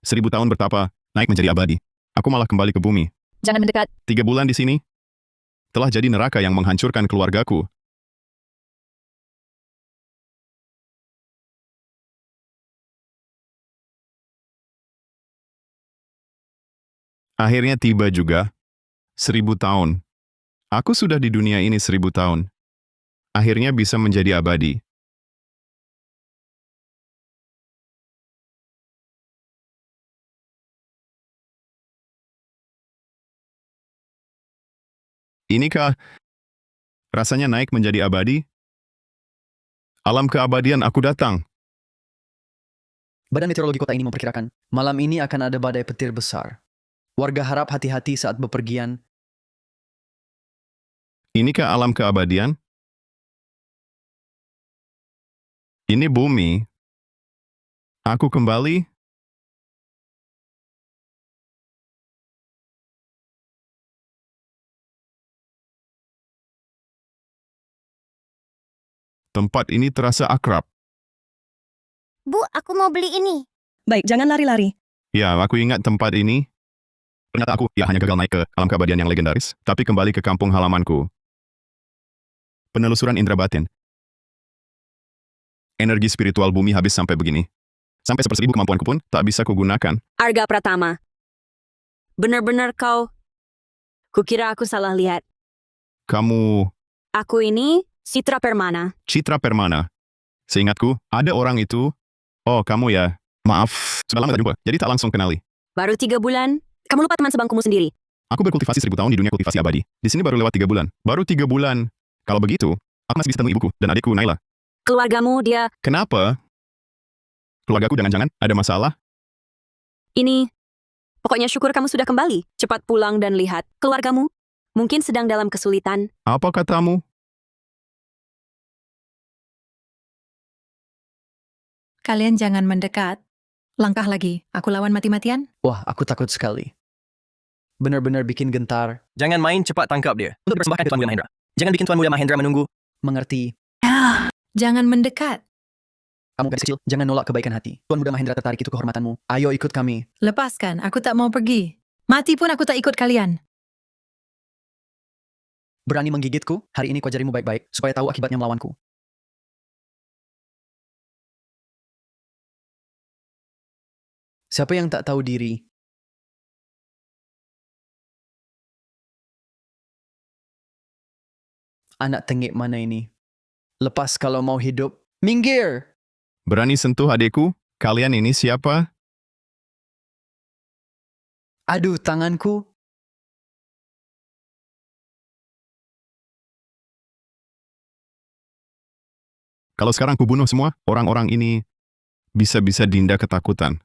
1000 tahun bertapa, naik menjadi abadi. Aku malah kembali ke bumi. Jangan mendekat. 3 bulan di sini, telah jadi neraka yang menghancurkan keluargaku. Akhirnya tiba juga, 1000 tahun. Aku sudah di dunia ini 1000 tahun. Akhirnya bisa menjadi abadi. Inikah rasanya naik menjadi abadi? Alam keabadian aku datang. Badan meteorologi kota ini memperkirakan, malam ini akan ada badai petir besar. Warga harap hati-hati saat bepergian. Inikah alam keabadian? Ini bumi. Aku kembali. Tempat ini terasa akrab. Bu, aku mau beli ini. Baik, jangan lari-lari. Ya, aku ingat tempat ini. Ternyata aku hanya gagal naik ke alam keabadian yang legendaris, tapi kembali ke kampung halamanku. Penelusuran indera batin. Energi spiritual bumi habis sampai begini. Sampai 1/1000 kemampuanku pun tak bisa kugunakan. Arga Pratama. Benar-benar kau. Kukira aku salah lihat. Kamu Aku ini Citra Permana. Citra Permana. Seingatku, ada orang itu. Oh, kamu ya. Maaf, sudah lama tak jumpa, jadi tak langsung kenali. Baru 3 bulan. Kamu lupa teman sebangkumu sendiri. Aku berkultivasi 1000 tahun di dunia kultivasi abadi. Di sini baru lewat 3 bulan. Baru 3 bulan. Kalau begitu, aku masih bisa temui ibuku dan adikku Naila. Keluargamu dia. Kenapa? Keluargaku jangan-jangan ada masalah? Ini. Pokoknya syukur kamu sudah kembali. Cepat pulang dan lihat. Keluargamu. Mungkin sedang dalam kesulitan. Apa katamu? Kalian jangan mendekat. Langkah lagi. Aku lawan mati-matian. Wah, aku takut sekali. Benar-benar bikin gentar. Jangan main cepat tangkap dia. Untuk dipersembahkan ke Tuan Muda Mahendra. Jangan bikin Tuan Muda Mahendra menunggu. Mengerti. Jangan mendekat. Kamu gadis kecil, jangan nolak kebaikan hati. Tuan Muda Mahendra tertarik itu kehormatanmu. Ayo ikut kami. Lepaskan, aku tak mau pergi. Mati pun aku tak ikut kalian. Berani menggigitku? Hari ini kau ajarimu baik-baik, supaya tahu akibatnya melawanku. Siapa yang tak tahu diri? Anak tengik mana ini? Lepas kalau mau hidup. Minggir! Berani sentuh adikku? Kalian ini siapa? Aduh, tanganku. Kalau sekarang kubunuh semua, orang-orang ini bisa-bisa Dinda ketakutan.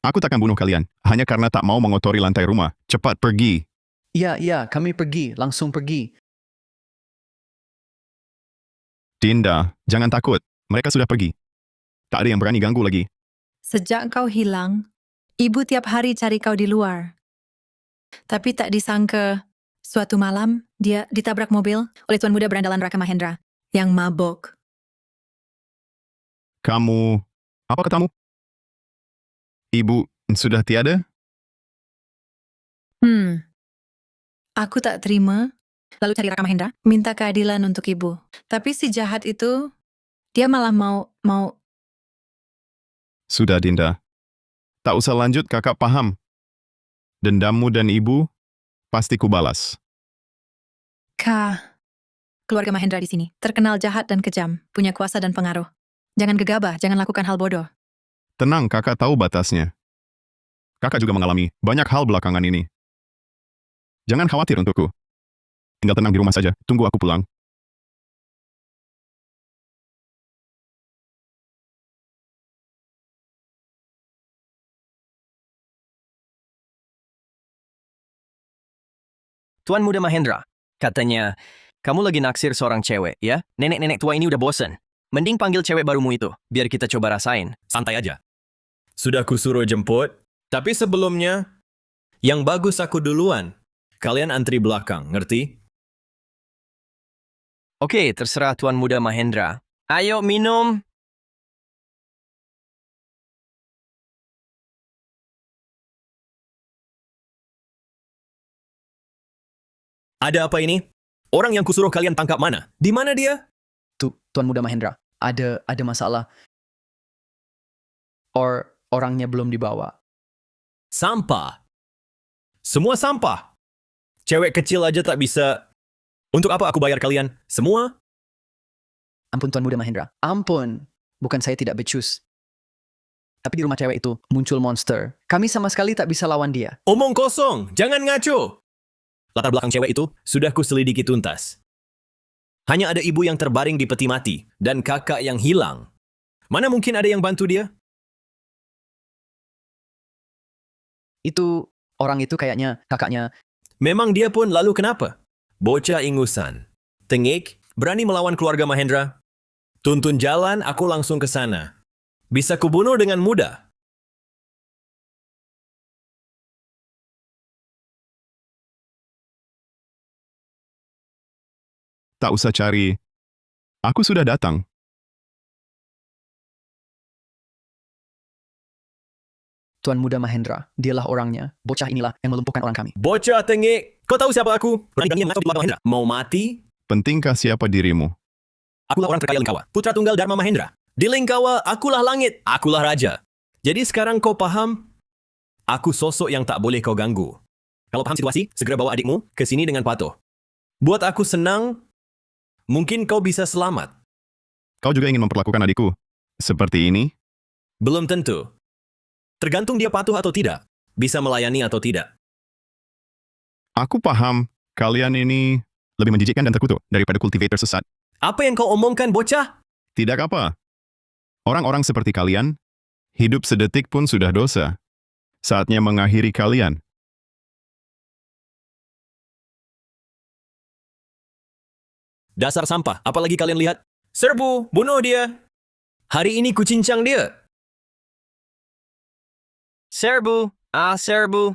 Aku takkan bunuh kalian, hanya karena tak mau mengotori lantai rumah. Cepat pergi. Iya, kami pergi. Langsung pergi. Dinda, jangan takut. Mereka sudah pergi. Tak ada yang berani ganggu lagi. Sejak kau hilang, ibu tiap hari cari kau di luar. Tapi tak disangka, suatu malam dia ditabrak mobil oleh Tuan Muda Berandalan Raka Mahendra yang mabok. Kamu, apa katamu? Ibu sudah tiada? Aku tak terima, lalu cari Raka Mahendra, minta keadilan untuk ibu. Tapi si jahat itu, dia malah mau... Sudah, Dinda. Tak usah lanjut, kakak paham. Dendammu dan ibu, pasti kubalas. Keluarga Mahendra di sini, terkenal jahat dan kejam, punya kuasa dan pengaruh. Jangan gegabah, jangan lakukan hal bodoh. Tenang, kakak tahu batasnya. Kakak juga mengalami banyak hal belakangan ini. Jangan khawatir untukku. Tinggal tenang di rumah saja, tunggu aku pulang. Tuan Muda Mahendra, katanya, kamu lagi naksir seorang cewek, ya? Nenek-nenek tua ini udah bosen. Mending panggil cewek barumu itu, biar kita coba rasain. Santai aja. Sudah kusuruh jemput, tapi sebelumnya, yang bagus aku duluan. Kalian antri belakang, ngerti? Oke, terserah Tuan Muda Mahendra. Ayo minum. Ada apa ini? Orang yang kusuruh kalian tangkap mana? Di mana dia? Tuan Muda Mahendra, ada masalah. Orangnya belum dibawa. Sampah. Semua sampah. Cewek kecil aja tak bisa. Untuk apa aku bayar kalian? Semua? Ampun Tuan Muda Mahendra, ampun. Bukan saya tidak becus. Tapi di rumah cewek itu muncul monster. Kami sama sekali tak bisa lawan dia. Omong kosong, jangan ngaco. Latar belakang cewek itu sudah kuselidiki tuntas. Hanya ada ibu yang terbaring di peti mati dan kakak yang hilang. Mana mungkin ada yang bantu dia? Orang itu kayaknya kakaknya. Memang dia pun lalu kenapa? Bocah ingusan. Tengik, berani melawan keluarga Mahendra? Tuntun jalan, aku langsung ke sana. Bisa kubunuh dengan mudah. Tak usah cari. Aku sudah datang. Tuan Muda Mahendra, dialah orangnya. Bocah inilah yang melumpuhkan orang kami. Bocah Tengik, kau tahu siapa aku? Berani-beraninya ngaco di belakang Mahendra. Mau mati? Pentingkah siapa dirimu? Akulah orang terkaya Lingkawa, putra tunggal Dharma Mahendra. Di Lingkawa, akulah langit, akulah raja. Jadi sekarang kau paham? Aku sosok yang tak boleh kau ganggu. Kalau paham situasi, segera bawa adikmu ke sini dengan patuh. Buat aku senang, mungkin kau bisa selamat. Kau juga ingin memperlakukan adikku seperti ini? Belum tentu. Tergantung dia patuh atau tidak. Bisa melayani atau tidak. Aku paham, kalian ini lebih menjijikkan dan terkutuk daripada kultivator sesat. Apa yang kau omongkan, bocah? Tidak apa. Orang-orang seperti kalian, hidup sedetik pun sudah dosa. Saatnya mengakhiri kalian. Dasar sampah, apalagi kalian lihat. Serbu, bunuh dia. Hari ini kucincang dia. Serbu, serbu.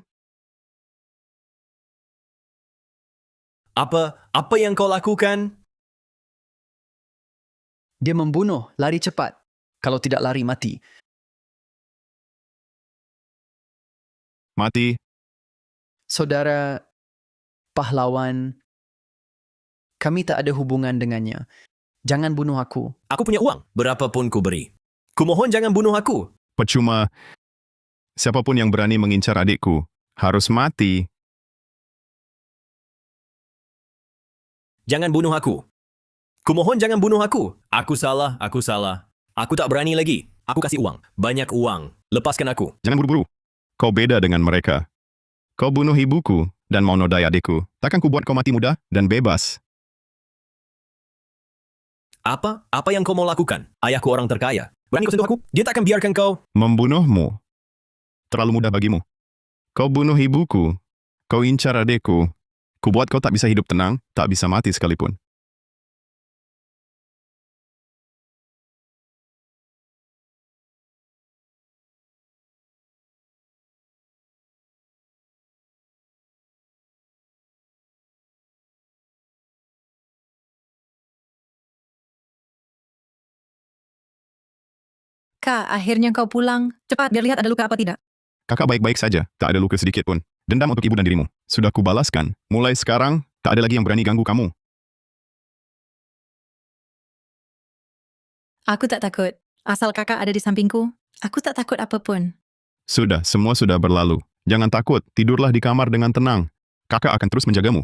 Apa yang kau lakukan? Dia membunuh, lari cepat. Kalau tidak lari, mati. Mati. Saudara pahlawan, kami tak ada hubungan dengannya. Jangan bunuh aku. Aku punya uang, berapapun ku beri. Kumohon jangan bunuh aku. Percuma. Siapapun yang berani mengincar adikku harus mati. Jangan bunuh aku. Kumohon jangan bunuh aku. Aku salah, aku salah. Aku tak berani lagi. Aku kasih uang, banyak uang. Lepaskan aku. Jangan buru-buru. Kau beda dengan mereka. Kau bunuh ibuku dan mau nodai adikku. Takkan ku buat kau mati muda dan bebas. Apa? Apa yang kau mau lakukan? Ayahku orang terkaya. Berani kau sentuh aku? Dia tak akan biarkan kau. Membunuhmu. Terlalu mudah bagimu. Kau bunuh ibuku. Kau incar adikku. Ku buat kau tak bisa hidup tenang, tak bisa mati sekalipun. Kak, akhirnya kau pulang. Cepat, biar lihat ada luka apa tidak. Kakak baik-baik saja, tak ada luka sedikit pun. Dendam untuk ibu dan dirimu. Sudah kubalaskan. Mulai sekarang, tak ada lagi yang berani ganggu kamu. Aku tak takut. Asal kakak ada di sampingku, aku tak takut apapun. Sudah, semua sudah berlalu. Jangan takut, tidurlah di kamar dengan tenang. Kakak akan terus menjagamu.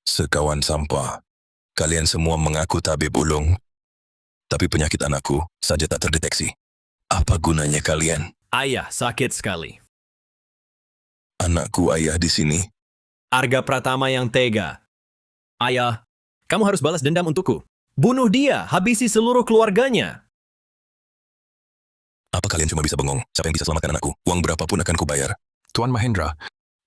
Sekawan sampah. Kalian semua mengaku tabib ulung. Tapi penyakit anakku saja tak terdeteksi. Apa gunanya kalian? Ayah sakit sekali. Anakku ayah di sini. Arga Pratama yang tega. Ayah, kamu harus balas dendam untukku. Bunuh dia, habisi seluruh keluarganya. Apa kalian cuma bisa bengong? Siapa yang bisa selamatkan anakku? Uang berapapun akan kubayar. Tuan Mahendra,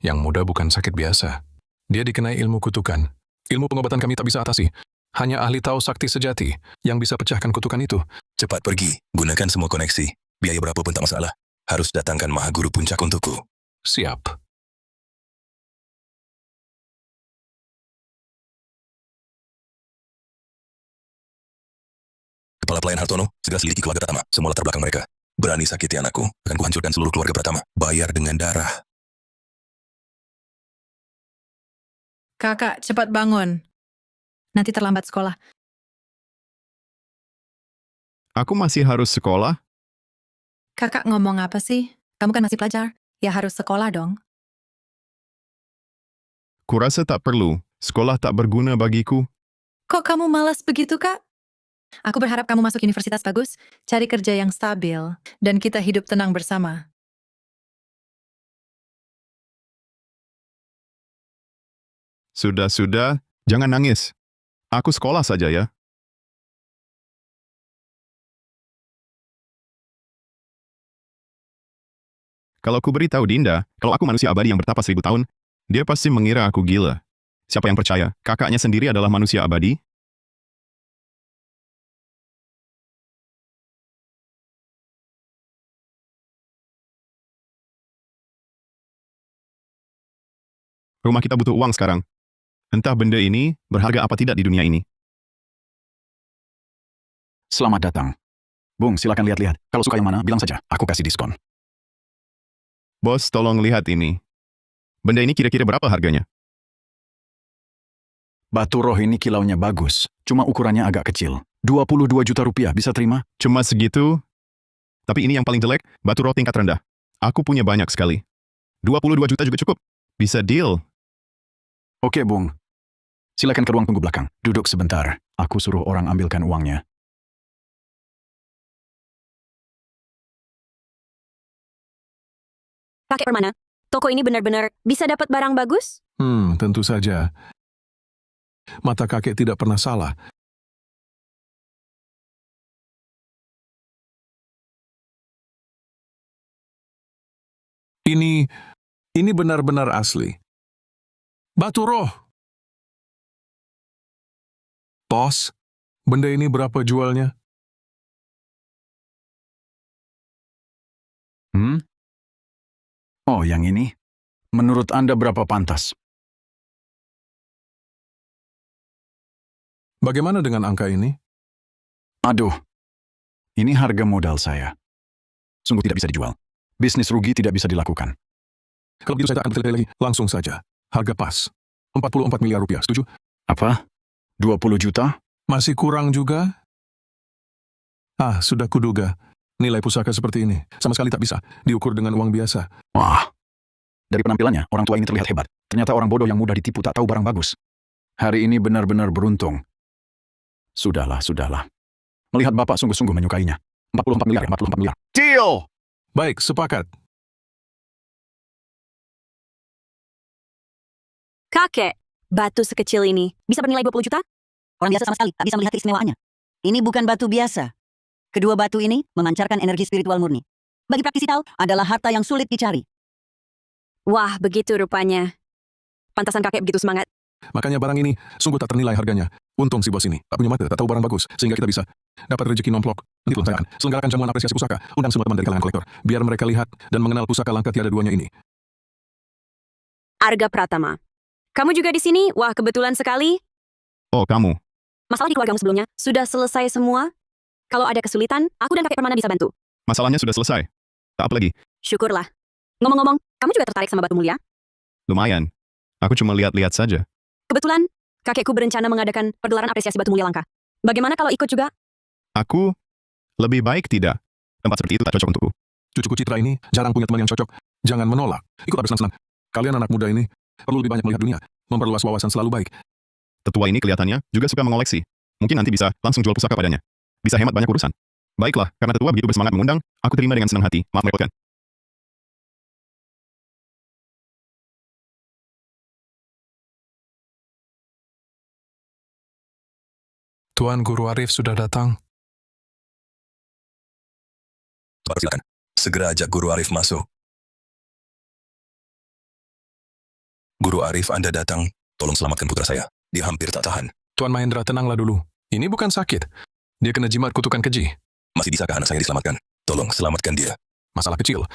yang muda bukan sakit biasa. Dia dikenai ilmu kutukan. Ilmu pengobatan kami tak bisa atasi. Hanya ahli tahu sakti sejati yang bisa pecahkan kutukan itu. Cepat pergi, gunakan semua koneksi. Biaya berapapun tak masalah. harus datangkan Maha Guru Puncak untukku. Siap. Kepala Pelayan Hartono, segera selidiki keluarga Pratama, semua latar belakang mereka. Berani sakiti anakku, akan kuhancurkan seluruh keluarga Pratama. Bayar dengan darah. Kakak, cepat bangun. Nanti terlambat sekolah. Aku masih harus sekolah? Kakak ngomong apa sih? Kamu kan masih pelajar. Ya harus sekolah dong. Kurasa tak perlu. Sekolah tak berguna bagiku. Kok kamu malas begitu, Kak? Aku berharap kamu masuk universitas bagus, cari kerja yang stabil, dan kita hidup tenang bersama. Sudah, jangan nangis. Aku sekolah saja ya. Kalau ku beritahu Dinda, kalau aku manusia abadi yang bertapa 1000 tahun, dia pasti mengira aku gila. Siapa yang percaya? Kakaknya sendiri adalah manusia abadi? Rumah kita butuh uang sekarang. Entah benda ini berharga apa tidak di dunia ini. Selamat datang. Bung, silakan lihat-lihat. Kalau suka yang mana, bilang saja. Aku kasih diskon. Bos, tolong lihat ini. Benda ini kira-kira berapa harganya? Batu roh ini kilaunya bagus. Cuma ukurannya agak kecil. 22 juta rupiah, bisa terima? Cuma segitu? Tapi ini yang paling jelek, batu roh tingkat rendah. Aku punya banyak sekali. 22 juta juga cukup. Bisa deal. Oke, Bung. Silakan ke ruang tunggu belakang. Duduk sebentar. Aku suruh orang ambilkan uangnya. Kakek Permana, toko ini benar-benar bisa dapat barang bagus? Tentu saja. Mata kakek tidak pernah salah. Ini benar-benar asli. Batu roh. Bos, benda ini berapa jualnya? Oh, yang ini? Menurut Anda berapa pantas? Bagaimana dengan angka ini? Aduh, ini harga modal saya. Sungguh tidak bisa dijual. Bisnis rugi tidak bisa dilakukan. Kalau begitu saya tak akan bertele lagi. Langsung saja. Harga pas. 44 miliar rupiah, setuju? Apa? 20 juta? Masih kurang juga? Sudah kuduga. Nilai pusaka seperti ini sama sekali tak bisa diukur dengan uang biasa. Wah, dari penampilannya, orang tua ini terlihat hebat. Ternyata orang bodoh yang mudah ditipu tak tahu barang bagus. Hari ini benar-benar beruntung. Sudahlah. Melihat Bapak sungguh-sungguh menyukainya. 44 miliar. Deal! Baik, sepakat. Kakek, batu sekecil ini bisa bernilai 20 juta? Orang biasa sama sekali tak bisa melihat keistimewaannya. Ini bukan batu biasa. Kedua batu ini memancarkan energi spiritual murni. Bagi praktisi tahu, adalah harta yang sulit dicari. Wah, begitu rupanya. Pantasan kakek begitu semangat. Makanya barang ini sungguh tak ternilai harganya. Untung si bos ini tak punya mata, tak tahu barang bagus, sehingga kita bisa dapat rezeki nomplok. Nanti tolong saya akan selenggarakan jamuan apresiasi pusaka. Undang semua teman dari kalangan kolektor, biar mereka lihat dan mengenal pusaka langka tiada duanya ini. Arga Pratama. Kamu juga di sini? Wah, kebetulan sekali. Oh, kamu. Masalah di keluargamu sebelumnya sudah selesai semua? Kalau ada kesulitan, aku dan kakek Permana bisa bantu. Masalahnya sudah selesai. Tak apa lagi. Syukurlah. Ngomong-ngomong, kamu juga tertarik sama batu mulia? Lumayan. Aku cuma lihat-lihat saja. Kebetulan, kakekku berencana mengadakan pergelaran apresiasi batu mulia langka. Bagaimana kalau ikut juga? Aku lebih baik tidak. Tempat seperti itu tak cocok untukku. Cucuku Citra ini jarang punya teman yang cocok. Jangan menolak. Ikutlah bersenang-senang. Kalian anak muda ini perlu lebih banyak melihat dunia. Memperluas wawasan selalu baik. Tetua ini kelihatannya juga suka mengoleksi. Mungkin nanti bisa langsung jual pusaka padanya. Bisa hemat banyak urusan. Baiklah, karena tetua begitu bersemangat mengundang, aku terima dengan senang hati. Maaf merepotkan. Tuan Guru Arif sudah datang. Silakan. Segera ajak Guru Arif masuk. Guru Arif, Anda datang. Tolong selamatkan putra saya. Dia hampir tak tahan. Tuan Mahendra, tenanglah dulu. Ini bukan sakit. Dia kena jimat kutukan keji. Masih bisakah anak saya diselamatkan? Tolong selamatkan dia. Masalah kecil.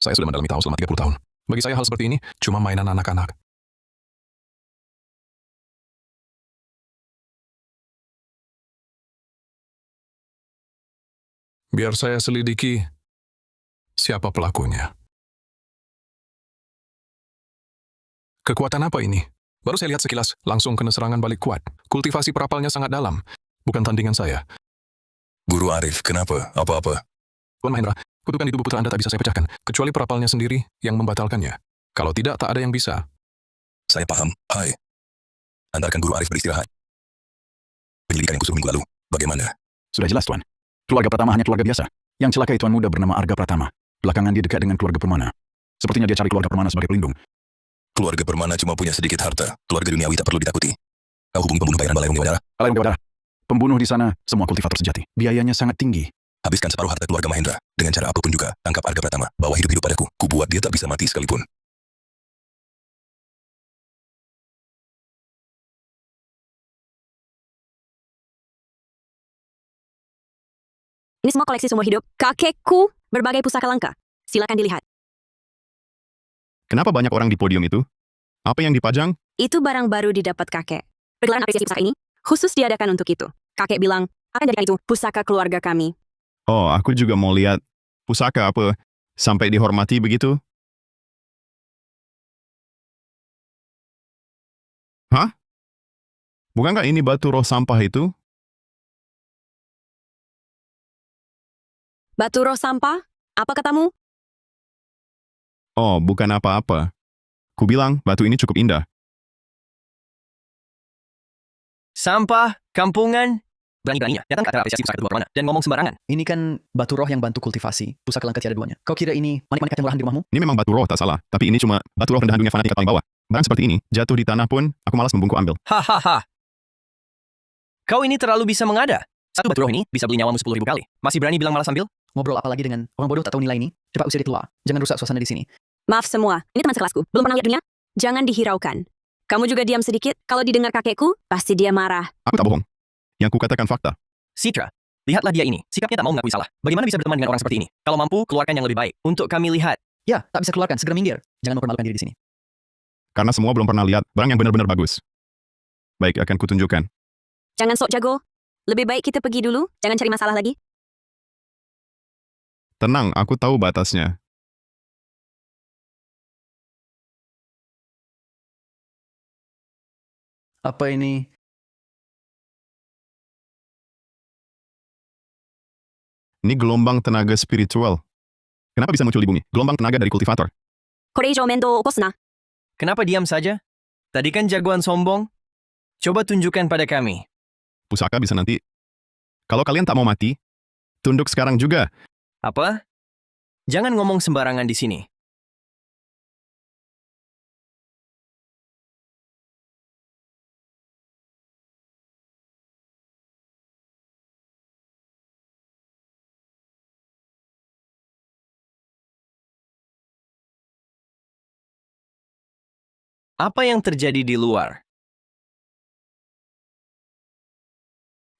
Saya sudah mendalami tahu selama 30 tahun. Bagi saya hal seperti ini cuma mainan anak-anak. Biar saya selidiki siapa pelakunya. Kekuatan apa ini? Baru saya lihat sekilas, langsung kena serangan balik kuat. Kultivasi perapalnya sangat dalam. Bukan tandingan saya. Guru Arif, kenapa? Apa-apa? Tuan Mahendra, kutukan di tubuh putra Anda tak bisa saya pecahkan, kecuali perapalnya sendiri yang membatalkannya. Kalau tidak, tak ada yang bisa. Saya paham. Hai. Antarkan Guru Arif beristirahat. Penyelidikan yang kusuruh minggu lalu. Bagaimana? Sudah jelas, Tuan. Keluarga Pratama hanya keluarga biasa. Yang celakai Tuan Muda bernama Arga Pratama. Belakangan dia dekat dengan keluarga Permana. Sepertinya dia cari keluarga Permana sebagai pelindung. Keluarga Permana cuma punya sedikit harta. Keluarga duniawi tak perlu ditakuti. Kau hubungi pembunuh bayaran Balai Dewa Dara. Balai Dewa Dara. Pembunuh di sana semua kultivator sejati. Biayanya sangat tinggi. Habiskan separuh harta keluarga Mahendra. Dengan cara apapun juga, tangkap Arga Pratama. Bawa hidup-hidup padaku. Kubuat dia tak bisa mati sekalipun. Ini semua koleksi seumur hidup kakekku, berbagai pusaka langka. Silakan dilihat. Kenapa banyak orang di podium itu? Apa yang dipajang? Itu barang baru didapat kakek. Pergelaran apresiasi pusaka ini khusus diadakan untuk itu. Kakek bilang, akan jadikan itu pusaka keluarga kami. Oh, aku juga mau lihat pusaka apa sampai dihormati begitu. Hah? Bukankah ini batu roh sampah itu? Batu roh sampah? Apa katamu? Oh, bukan apa-apa. Ku bilang batu ini cukup indah. Sampah, kampungan. Berani-beraninya datang ke acara apresiasi pusaka kedua Permana dan ngomong sembarangan. Ini kan batu roh yang bantu kultivasi. Pusaka langka tiada duanya. Kau kira ini manik-manik kacang murahan di rumahmu? Ini memang batu roh tak salah, tapi ini cuma batu roh rendahan dunia fanatik paling bawah. Barang seperti ini, jatuh di tanah pun, aku malas membungkuk ambil. Hahaha. Kau ini terlalu bisa mengada. Satu batu roh ini bisa beli nyawamu 10.000 kali. Masih berani bilang malas ambil? Ngobrol apa lagi dengan orang bodoh tak tahu nilai ini? Cepat usir dia keluar. Jangan rusak suasana di sini. Maaf semua, ini teman sekelasku. Belum pernah lihat dunia? Jangan dihiraukan. Kamu juga diam sedikit. Kalau didengar kakekku, pasti dia marah. Aku tak bohong. Yang ku katakan fakta. Citra, lihatlah dia ini. Sikapnya tak mau mengakui salah. Bagaimana bisa berteman dengan orang seperti ini? Kalau mampu, keluarkan yang lebih baik. Untuk kami lihat. Ya, tak bisa keluarkan. Segera minggir. Jangan mempermalukan diri di sini. Karena semua belum pernah lihat barang yang benar-benar bagus. Baik, akan kutunjukkan. Jangan sok jago. Lebih baik kita pergi dulu. Jangan cari masalah lagi. Tenang, aku tahu batasnya. Apa ini? Ini gelombang tenaga spiritual. Kenapa bisa muncul di bumi? Gelombang tenaga dari kultivator. Koreijo mendo okosna. Kenapa diam saja? Tadi kan jagoan sombong. Coba tunjukkan pada kami. Pusaka bisa nanti. Kalau kalian tak mau mati, tunduk sekarang juga. Apa? Jangan ngomong sembarangan di sini. Apa yang terjadi di luar?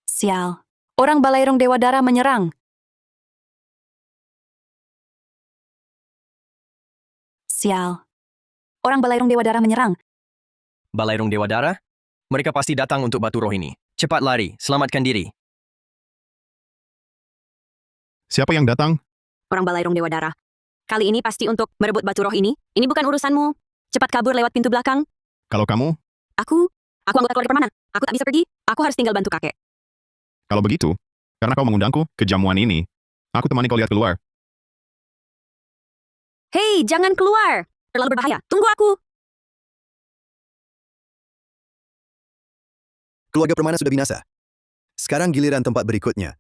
Sial. Orang Balairung Dewa Dara menyerang. Sial. Orang Balairung Dewa Dara menyerang. Balairung Dewa Dara? Mereka pasti datang untuk batu roh ini. Cepat lari, selamatkan diri. Siapa yang datang? Orang Balairung Dewa Dara. Kali ini pasti untuk merebut batu roh ini. Ini bukan urusanmu. Cepat kabur lewat pintu belakang. Kalau kamu, Aku anggota keluarga Permana. Aku tak bisa pergi. Aku harus tinggal bantu kakek. kalau begitu, karena kau mengundangku ke jamuan ini, aku temani kau lihat keluar. Hei, jangan keluar. Terlalu berbahaya. Tunggu aku. Keluarga Permana sudah binasa. Sekarang giliran tempat berikutnya.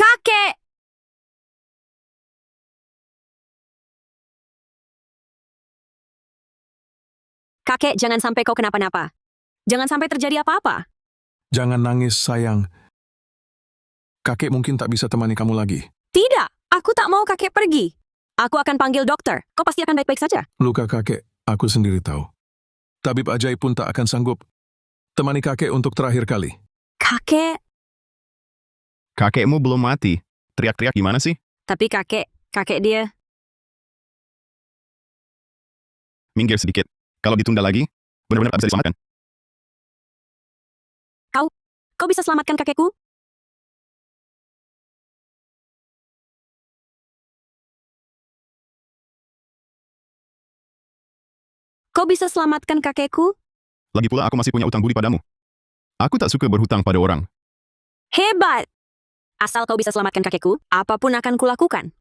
Kakek! Kakek, jangan sampai kau kenapa-napa. Jangan sampai terjadi apa-apa. Jangan nangis, sayang. Kakek mungkin tak bisa temani kamu lagi. Tidak, Aku tak mau kakek pergi. Aku akan panggil dokter. Kau pasti akan baik-baik saja. Luka kakek, aku sendiri tahu. Tabib ajaib pun tak akan sanggup temani kakek untuk terakhir kali. Kakek, Kakekmu belum mati. Teriak-teriak gimana sih? tapi kakek dia. Minggir sedikit. Kalau ditunda lagi, benar-benar tak bisa diselamatkan. Kau bisa selamatkan kakekku? Kau bisa selamatkan kakekku? Lagi pula aku masih punya utang budi padamu. Aku tak suka berhutang pada orang. Hebat! Asal kau bisa selamatkan kakekku, apapun akan kulakukan.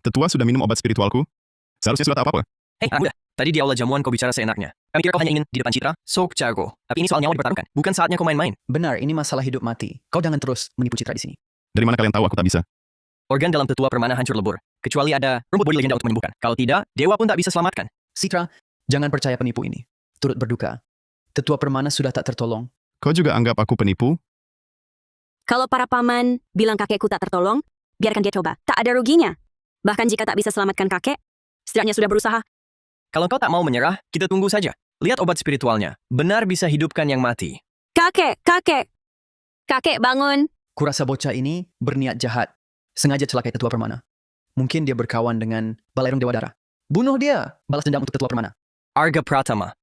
Tetua sudah minum obat spiritualku? Seharusnya sudah tak apa-apa. Hei, anak muda. Tadi di aula jamuan kau bicara seenaknya. Kami kira kau hanya ingin di depan Citra, sok jago. Tapi ini soal nyawa dipertaruhkan. Bukan saatnya kau main-main. Benar, ini masalah hidup mati. Kau jangan terus menipu Citra di sini. Dari mana kalian tahu aku tak bisa? Organ dalam tetua permana hancur lebur. Kecuali ada rumput bodi legenda untuk menyembuhkan. Kalau tidak, dewa pun tak bisa selamatkan. Citra, jangan percaya penipu ini. Turut berduka. Tetua permana sudah tak tertolong. Kau juga anggap aku penipu? Kalau para paman bilang kakekku tak tertolong, biarkan dia coba. Tak ada ruginya. Bahkan jika tak bisa selamatkan kakek, setidaknya sudah berusaha. Kalau kau tak mau menyerah, kita tunggu saja. Lihat obat spiritualnya. Benar bisa hidupkan yang mati. Kakek! Kakek, bangun! Kurasa bocah ini berniat jahat. Sengaja celakai tetua permana. Mungkin dia berkawan dengan Balairung Dewa Dara. Bunuh dia! Balas dendam untuk tetua permana. Arga Pratama.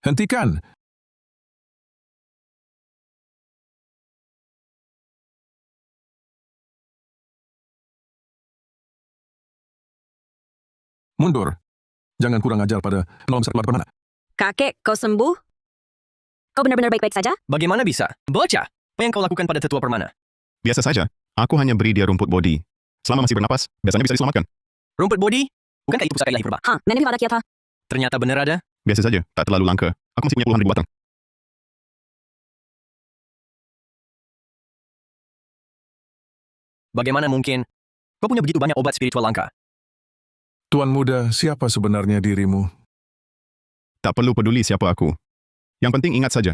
Hentikan! Mundur. Jangan kurang ajar pada nama besar keluarga permana. Kakek, kau sembuh? Kau benar-benar baik-baik saja? Bagaimana bisa? Bocah, apa yang kau lakukan pada tetua permana? Biasa saja. Aku hanya beri dia rumput bodi. Selama masih bernapas, biasanya bisa diselamatkan. Rumput bodi? Bukankah itu pusaka ilahi purba? Nenek pada kiata. Ternyata benar ada? Biasa saja, tak terlalu langka. Aku masih punya puluhan ribu batang. Bagaimana mungkin? Kau punya begitu banyak obat spiritual langka. Tuan muda, siapa sebenarnya dirimu? Tak perlu peduli siapa aku. Yang penting ingat saja,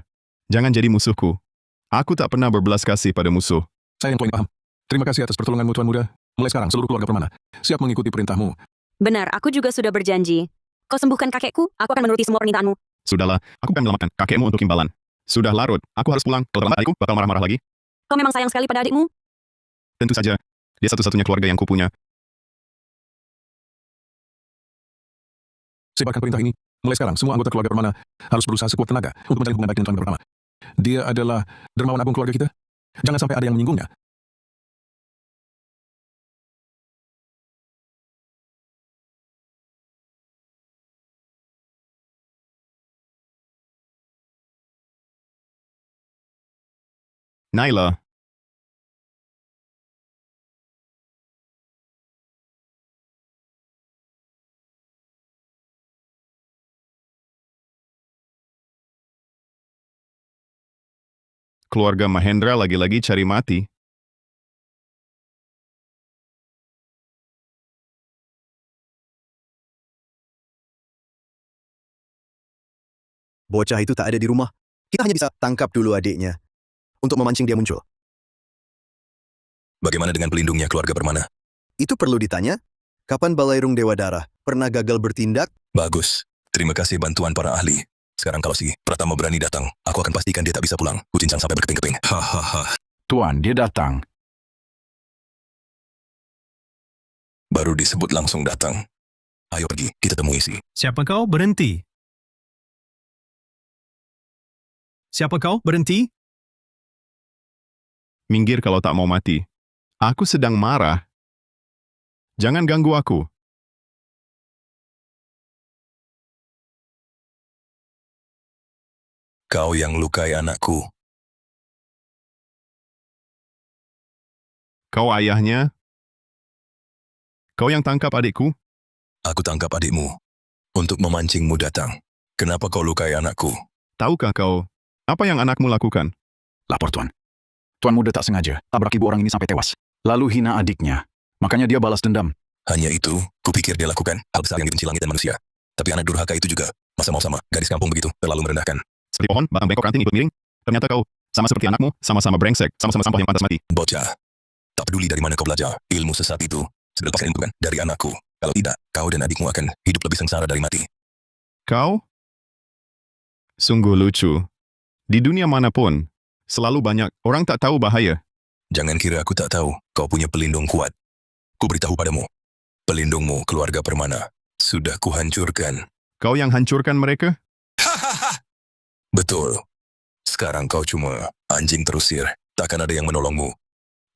jangan jadi musuhku. Aku tak pernah berbelas kasih pada musuh. Saya yang tuan paham. Terima kasih atas pertolonganmu, Tuan Muda. Mulai sekarang, seluruh keluarga permana siap mengikuti perintahmu. Benar, aku juga sudah berjanji. Kau sembuhkan kakekku, aku akan menuruti semua permintaanmu. Sudahlah, aku akan menyelamatkan kakekmu untuk imbalan. Sudah larut, aku harus pulang. Kalau terlambat adikku bakal marah-marah lagi. Kau memang sayang sekali pada adikmu? Tentu saja, dia satu-satunya keluarga yang kupunya. Sebarkan perintah ini. Mulai sekarang, semua anggota keluarga permana harus berusaha sekuat tenaga untuk menjalin hubungan baik dengan Tuan Muda pertama. Dia adalah dermawan agung keluarga kita. Jangan sampai ada yang menyinggungnya. Naila, keluarga Mahendra lagi-lagi cari mati. Bocah itu tak ada di rumah. Kita hanya bisa tangkap dulu adiknya untuk memancing dia muncul. Bagaimana dengan pelindungnya keluarga permana? Itu perlu ditanya. Kapan Balairung Dewa Dara pernah gagal bertindak? Bagus. Terima kasih bantuan para ahli. Sekarang kalau si Pratama berani datang, aku akan pastikan dia tak bisa pulang. Kucincang sampai berkeping-keping. Hahaha. Tuan, dia datang. Baru disebut langsung datang. Ayo pergi, kita temui si. Siapa kau? Berhenti. Siapa kau? Berhenti. Minggir kalau tak mau mati. Aku sedang marah. Jangan ganggu aku. Kau yang lukai anakku. Kau ayahnya? Kau yang tangkap adikku? Aku tangkap adikmu untuk memancingmu datang. Kenapa kau lukai anakku? Tahukah kau apa yang anakmu lakukan? Lapor, Tuan. Tuan muda tak sengaja tabrak ibu orang ini sampai tewas. Lalu hina adiknya. Makanya dia balas dendam. Hanya itu, kupikir dia lakukan hal besar yang dibenci langit dan manusia. Tapi anak durhaka itu juga, masa mau sama, gadis kampung begitu, terlalu merendahkan. Seperti pohon, batang bengkok ranting ikut miring. Ternyata kau, sama seperti anakmu, sama-sama brengsek, sama-sama sampah yang pantas mati. Bocah, tak peduli dari mana kau belajar, ilmu sesat itu, segera lepaskan ilmu kan dari anakku. Kalau tidak, kau dan adikmu akan hidup lebih sengsara dari mati. Kau? Sungguh lucu. Di dunia manapun, selalu banyak orang tak tahu bahaya. Jangan kira aku tak tahu, kau punya pelindung kuat. Ku beritahu padamu, pelindungmu keluarga Permana sudah kuhancurkan. Kau yang hancurkan mereka? Betul. Sekarang kau cuma anjing terusir, takkan ada yang menolongmu.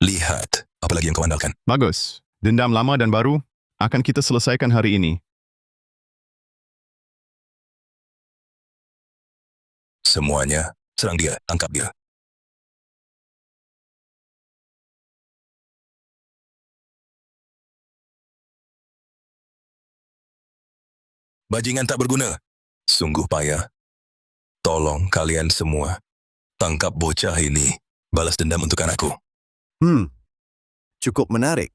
Lihat, apalagi yang kau andalkan. Bagus. Dendam lama dan baru akan kita selesaikan hari ini. Semuanya, serang dia, tangkap dia. Bajingan tak berguna. Sungguh payah. Tolong kalian semua, tangkap bocah ini. Balas dendam untuk anakku. Cukup menarik.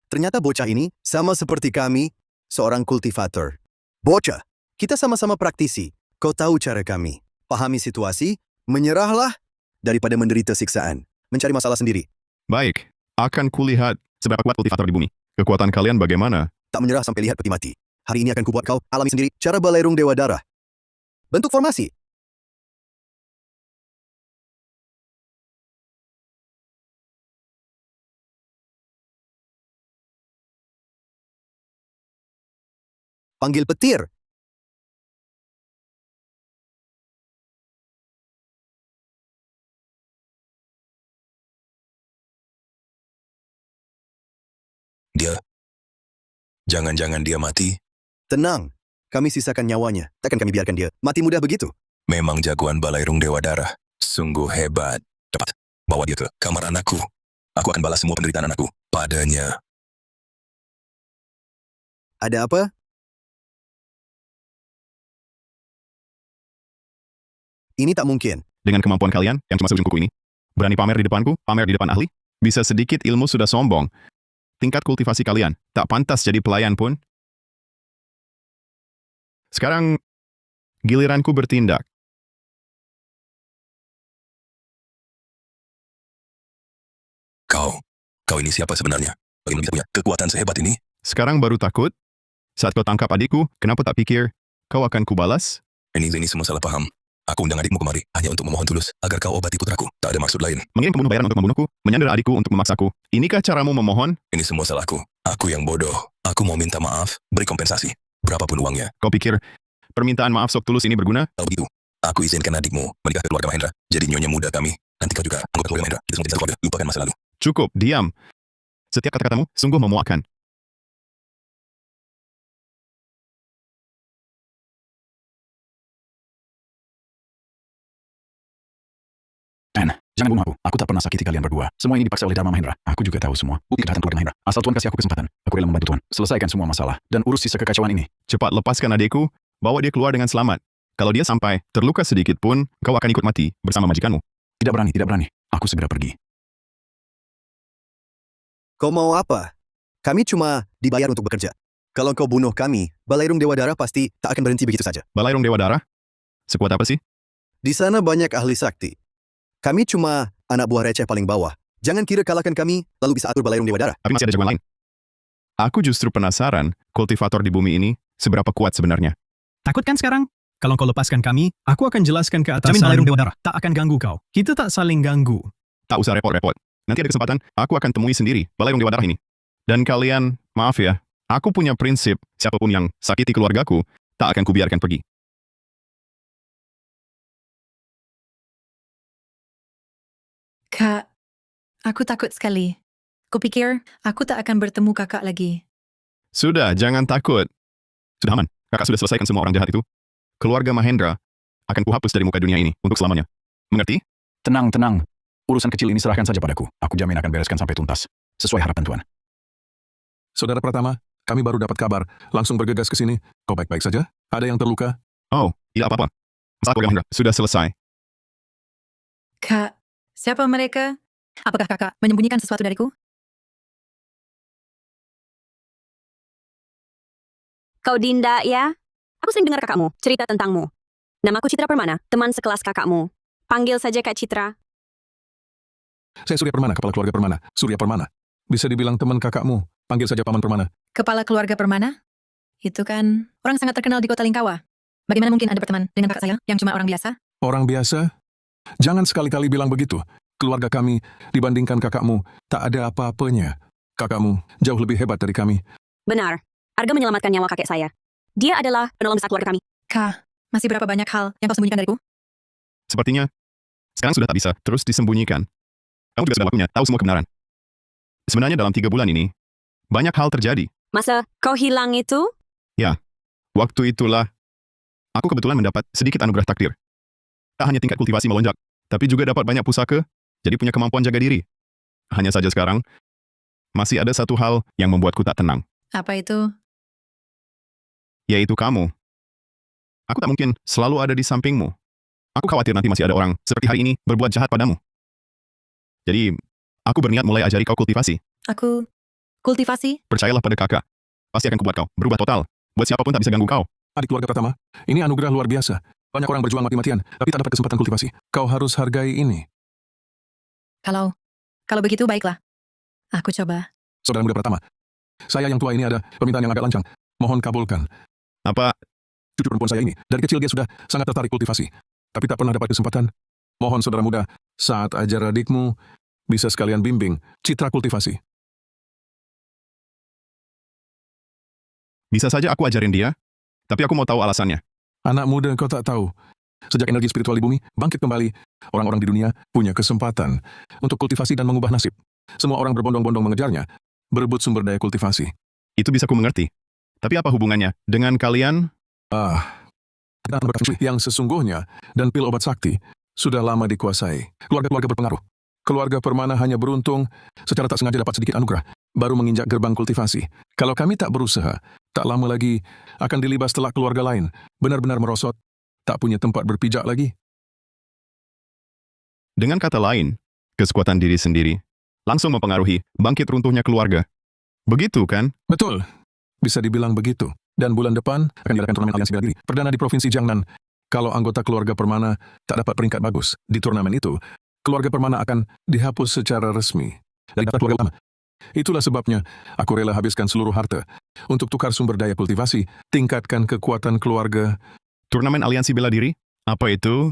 Ternyata bocah ini sama seperti kami, seorang kultivator. Bocah, kita sama-sama praktisi. Kau tahu cara kami. Pahami situasi, menyerahlah daripada menderita siksaan. Mencari masalah sendiri. Baik, akan kulihat seberapa kuat kultivator di bumi. Kekuatan kalian bagaimana? Tak menyerah sampai lihat peti mati. Hari ini akan kubuat kau alami sendiri cara Balairung Dewa Darah. Bentuk formasi. Panggil petir. Dia. Jangan-jangan dia mati. Tenang, kami sisakan nyawanya. Takkan kami biarkan dia mati mudah begitu. Memang jagoan Balairung Dewa Darah. Sungguh hebat. Cepat, bawa dia ke kamar anakku. Aku akan balas semua penderitaan anakku padanya. Ada apa? Ini tak mungkin. Dengan kemampuan kalian yang cuma seujung kuku ini, berani pamer di depanku, pamer di depan ahli, bisa sedikit ilmu sudah sombong. Tingkat kultivasi kalian tak pantas jadi pelayan pun. Sekarang, giliranku bertindak. Kau ini siapa sebenarnya? Bagaimana bisa punya kekuatan sehebat ini? Sekarang baru takut? Saat kau tangkap adikku, kenapa tak pikir kau akan kubalas? Ini semua salah paham. Aku undang adikmu kemari hanya untuk memohon tulus agar kau obati putraku. Tak ada maksud lain. Mengirim pembunuh bayaran untuk membunuhku, menyandera adikku untuk memaksaku. Inikah caramu memohon? Ini semua salahku. Aku yang bodoh. Aku mau minta maaf, beri kompensasi. Berapapun uangnya. Kau pikir permintaan maaf sok tulus ini berguna? Kalau begitu, aku izinkan adikmu menikah ke keluarga Mahendra. Jadi nyonya muda kami. Nanti kau juga anggota keluarga Mahendra. Kita semua jadi satu keluarga. Lupakan masa lalu. Cukup, diam. Setiap kata-katamu sungguh memuakkan. Anne, jangan bunuh aku. Aku tak pernah sakiti kalian berdua. Semua ini dipaksa oleh Dharma Mahendra. Aku juga tahu semua. Bukti kejahatan keluarga Mahendra. Asal Tuan kasih aku kesempatan. Aku rela membantu Tuan. Selesaikan semua masalah. Dan urus sisa kekacauan ini. Cepat lepaskan adikku, bawa dia keluar dengan selamat. Kalau dia sampai terluka sedikit pun, kau akan ikut mati bersama majikanmu. Tidak berani, tidak berani. Aku segera pergi. Kau mau apa? Kami cuma dibayar untuk bekerja. Kalau kau bunuh kami, Balairung Dewa Darah pasti tak akan berhenti begitu saja. Balairung Dewa Darah? Sekuat apa sih? Di sana banyak ahli sakti. Kami cuma anak buah receh paling bawah. Jangan kira kalahkan kami, lalu bisa atur Balairung Dewa Darah. Tapi masih ada jagoan lain. Aku justru penasaran, kultivator di bumi ini seberapa kuat sebenarnya. Takut kan sekarang? Kalau kau lepaskan kami, aku akan jelaskan ke atasan. Jamin Balairung Dewa Darah tak akan ganggu kau. Kita tak saling ganggu. Tak usah repot-repot. Nanti ada kesempatan, aku akan temui sendiri Balairung Dewa Darah ini. Dan kalian, maaf ya, aku punya prinsip, siapapun yang sakiti keluargaku, tak akan kubiarkan pergi. Kak, aku takut sekali. Kupikir aku tak akan bertemu kakak lagi. Sudah, jangan takut. Sudah aman, kakak sudah selesaikan semua orang jahat itu. Keluarga Mahendra akan kuhapus dari muka dunia ini untuk selamanya. Mengerti? Tenang, tenang. Urusan kecil ini serahkan saja padaku. Aku jamin akan bereskan sampai tuntas. Sesuai harapan Tuan. Saudara Pratama, Kami baru dapat kabar, langsung bergegas ke sini. Kau baik-baik saja? Ada yang terluka? Oh, tidak apa-apa. Masalah keluarga Mahendra sudah selesai. Kak, siapa mereka? Apakah kakak menyembunyikan sesuatu dariku? Kau Dinda, ya? Aku sering dengar kakakmu cerita tentangmu. Namaku Citra Permana, teman sekelas kakakmu. Panggil saja Kak Citra. Saya Surya Permana, kepala keluarga Permana. Surya Permana. Bisa dibilang teman kakakmu. Panggil saja Paman Permana. Kepala keluarga Permana? Itu kan orang sangat terkenal di kota Lingkawa. Bagaimana mungkin Anda berteman dengan kakak saya yang cuma orang biasa? Orang biasa? Jangan sekali-kali bilang begitu. Keluarga kami dibandingkan kakakmu tak ada apa-apanya. Kakakmu jauh lebih hebat dari kami. Benar. Arga menyelamatkan nyawa kakek saya. Dia adalah penolong besar keluarga kami. Kak, masih berapa banyak hal yang kau sembunyikan dariku? Sepertinya sekarang sudah tak bisa terus disembunyikan. Kamu juga sudah waktunya tahu semua kebenaran. Sebenarnya dalam 3 bulan ini, banyak hal terjadi. Masa kau hilang itu? Ya, waktu itulah aku kebetulan mendapat sedikit anugerah takdir. Tak hanya tingkat kultivasi melonjak, tapi juga dapat banyak pusaka, jadi punya kemampuan jaga diri. Hanya saja sekarang, masih ada satu hal yang membuatku tak tenang, Apa itu? yaitu kamu. Aku tak mungkin selalu ada di sampingmu. Aku khawatir nanti masih ada orang seperti hari ini berbuat jahat padamu. Jadi, aku berniat mulai ajari kau kultivasi. Aku kultivasi? Percayalah pada kakak. Pasti akan kubuat kau berubah total. Buat siapapun tak bisa ganggu kau. Adik keluarga pertama, ini anugerah luar biasa. Banyak orang berjuang mati-matian, tapi tak dapat kesempatan kultivasi. Kau harus hargai ini. Kalau begitu baiklah. Aku coba. Saudara muda pertama, saya yang tua ini ada permintaan yang agak lancang. Mohon kabulkan. Apa? Cucu perempuan saya ini, dari kecil dia sudah sangat tertarik kultivasi. Tapi tak pernah dapat kesempatan. Mohon saudara muda, saat ajar adikmu, bisa sekalian bimbing Citra kultivasi. Bisa saja aku ajarin dia, tapi aku mau tahu alasannya. Anak muda kau tak tahu. Sejak energi spiritual di bumi bangkit kembali, orang-orang di dunia punya kesempatan untuk kultivasi dan mengubah nasib. Semua orang berbondong-bondong mengejarnya, berebut sumber daya kultivasi. Itu bisa ku mengerti. Tapi apa hubungannya dengan kalian? Yang sesungguhnya dan pil obat sakti sudah lama dikuasai. Keluarga-keluarga berpengaruh. Keluarga Permana hanya beruntung secara tak sengaja dapat sedikit anugerah, baru menginjak gerbang kultivasi. Kalau kami tak berusaha, tak lama lagi akan dilibas telak keluarga lain, benar-benar merosot, tak punya tempat berpijak lagi. Dengan kata lain, kekuatan diri sendiri langsung mempengaruhi bangkit runtuhnya keluarga. Begitu kan? Betul. Bisa dibilang begitu. Dan bulan depan akan diadakan turnamen aliansi bela diri perdana di Provinsi Jiangnan. Kalau anggota keluarga Permana tak dapat peringkat bagus di turnamen itu, keluarga Permana akan dihapus secara resmi dari daftar keluarga utama. Itulah sebabnya aku rela habiskan seluruh harta untuk tukar sumber daya kultivasi, tingkatkan kekuatan keluarga. Turnamen aliansi bela diri? Apa itu?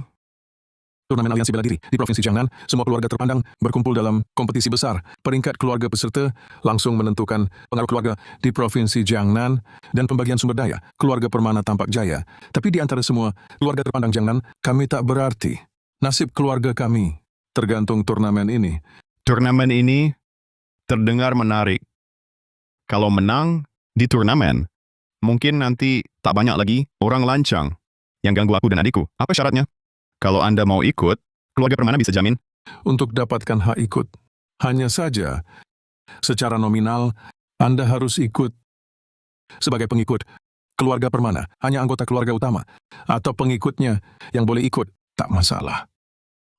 Turnamen aliansi bela diri di Provinsi Jiangnan, semua keluarga terpandang berkumpul dalam kompetisi besar. Peringkat keluarga peserta langsung menentukan pengaruh keluarga di Provinsi Jiangnan dan pembagian sumber daya. Keluarga Permana tampak jaya. Tapi di antara semua keluarga terpandang Jiangnan, kami tak berarti. Nasib keluarga kami tergantung turnamen ini. Turnamen ini terdengar menarik. Kalau menang di turnamen, mungkin nanti tak banyak lagi orang lancang yang ganggu aku dan adikku. Apa syaratnya? Kalau Anda mau ikut, keluarga Permana bisa jamin? Untuk dapatkan hak ikut, hanya saja secara nominal Anda harus ikut sebagai pengikut keluarga Permana, hanya anggota keluarga utama atau pengikutnya yang boleh ikut, tak masalah.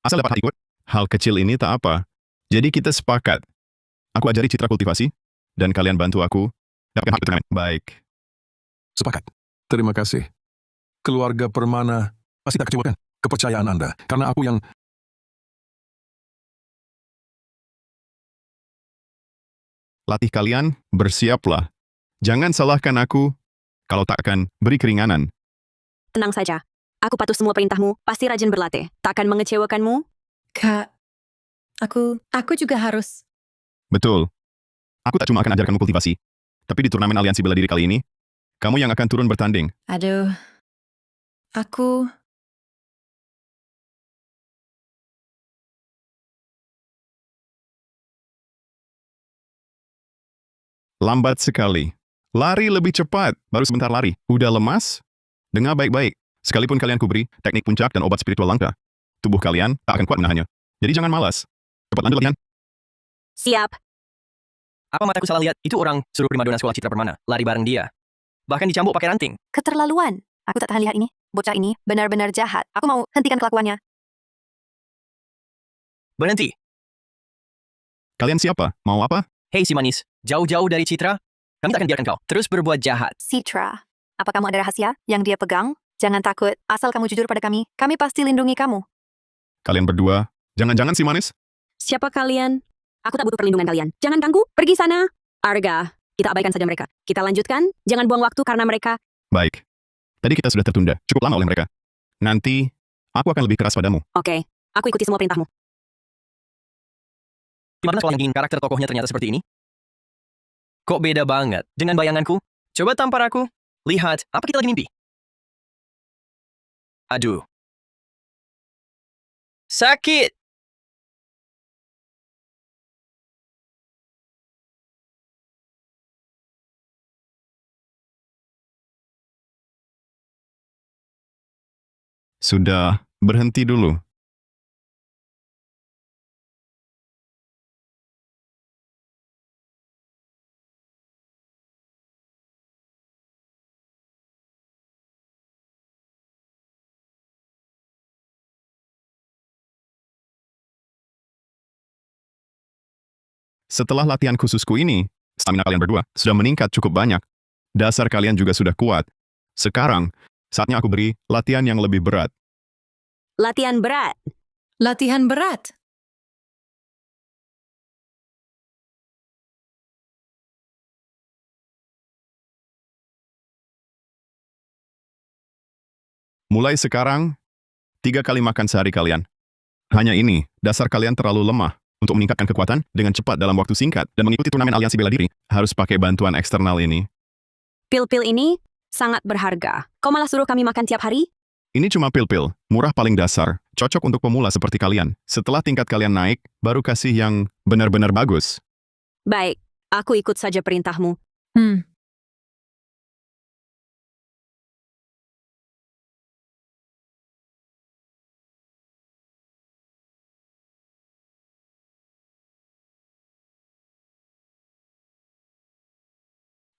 Asal dapat hak ikut, hal kecil ini tak apa. Jadi kita sepakat. Aku ajari Citra kultivasi, dan kalian bantu aku dapatkan hak turnamen. Baik. Sepakat. Terima kasih. Keluarga Permana pasti tak kecewakan kepercayaan Anda, karena aku yang... Latih kalian, bersiaplah. Jangan salahkan aku kalau tak akan beri keringanan. Tenang saja. Aku patuh semua perintahmu, pasti rajin berlatih. Tak akan mengecewakanmu? Kak, aku juga harus. Betul. Aku tak cuma akan ajarkanmu kultivasi, tapi di turnamen aliansi bela diri kali ini, kamu yang akan turun bertanding. Aduh, aku... Lambat sekali. Lari lebih cepat. Baru sebentar lari. Udah lemas? Dengar baik-baik. Sekalipun kalian kuberi teknik puncak dan obat spiritual langka, tubuh kalian tak akan kuat menahannya. Jadi jangan malas. Cepat lanjut latihan. Siap. Apa mataku salah lihat? Itu orang suruh primadona sekolah Citra Permana. Lari bareng dia. Bahkan dicambuk pakai ranting. Keterlaluan. Aku tak tahan lihat ini. Bocah ini benar-benar jahat. Aku mau hentikan kelakuannya. Berhenti. Kalian siapa? Mau apa? Hei si manis. Jauh-jauh dari Citra. Kami tak akan biarkan kau terus berbuat jahat. Citra, apa kamu ada rahasia yang dia pegang? Jangan takut. Asal kamu jujur pada kami pasti lindungi kamu. Kalian berdua, jangan-jangan si manis? Siapa kalian? Aku tak butuh perlindungan kalian. Jangan ganggu. Pergi sana. Arga, kita abaikan saja mereka. Kita lanjutkan. Jangan buang waktu karena mereka. Baik. Tadi kita sudah tertunda cukup lama oleh mereka. Nanti, aku akan lebih keras padamu. Oke, aku ikuti semua perintahmu. Di mana sekolah yang ingin karakter tokohnya ternyata seperti ini? Kok beda banget dengan bayanganku? Coba tampar aku. Lihat, apa kita lagi mimpi? Aduh. Sakit! Sudah, berhenti dulu. Setelah latihan khususku ini, stamina kalian berdua sudah meningkat cukup banyak. Dasar kalian juga sudah kuat. Sekarang, saatnya aku beri latihan yang lebih berat. Latihan berat. Latihan berat. Mulai sekarang, 3 kali makan sehari kalian. Hanya ini, dasar kalian terlalu lemah. Untuk meningkatkan kekuatan dengan cepat dalam waktu singkat dan mengikuti turnamen aliansi bela diri, harus pakai bantuan eksternal ini. Pil-pil ini sangat berharga. Kau malah suruh kami makan tiap hari? Ini cuma pil-pil, murah paling dasar, cocok untuk pemula seperti kalian. Setelah tingkat kalian naik, baru kasih yang benar-benar bagus. Baik, aku ikut saja perintahmu.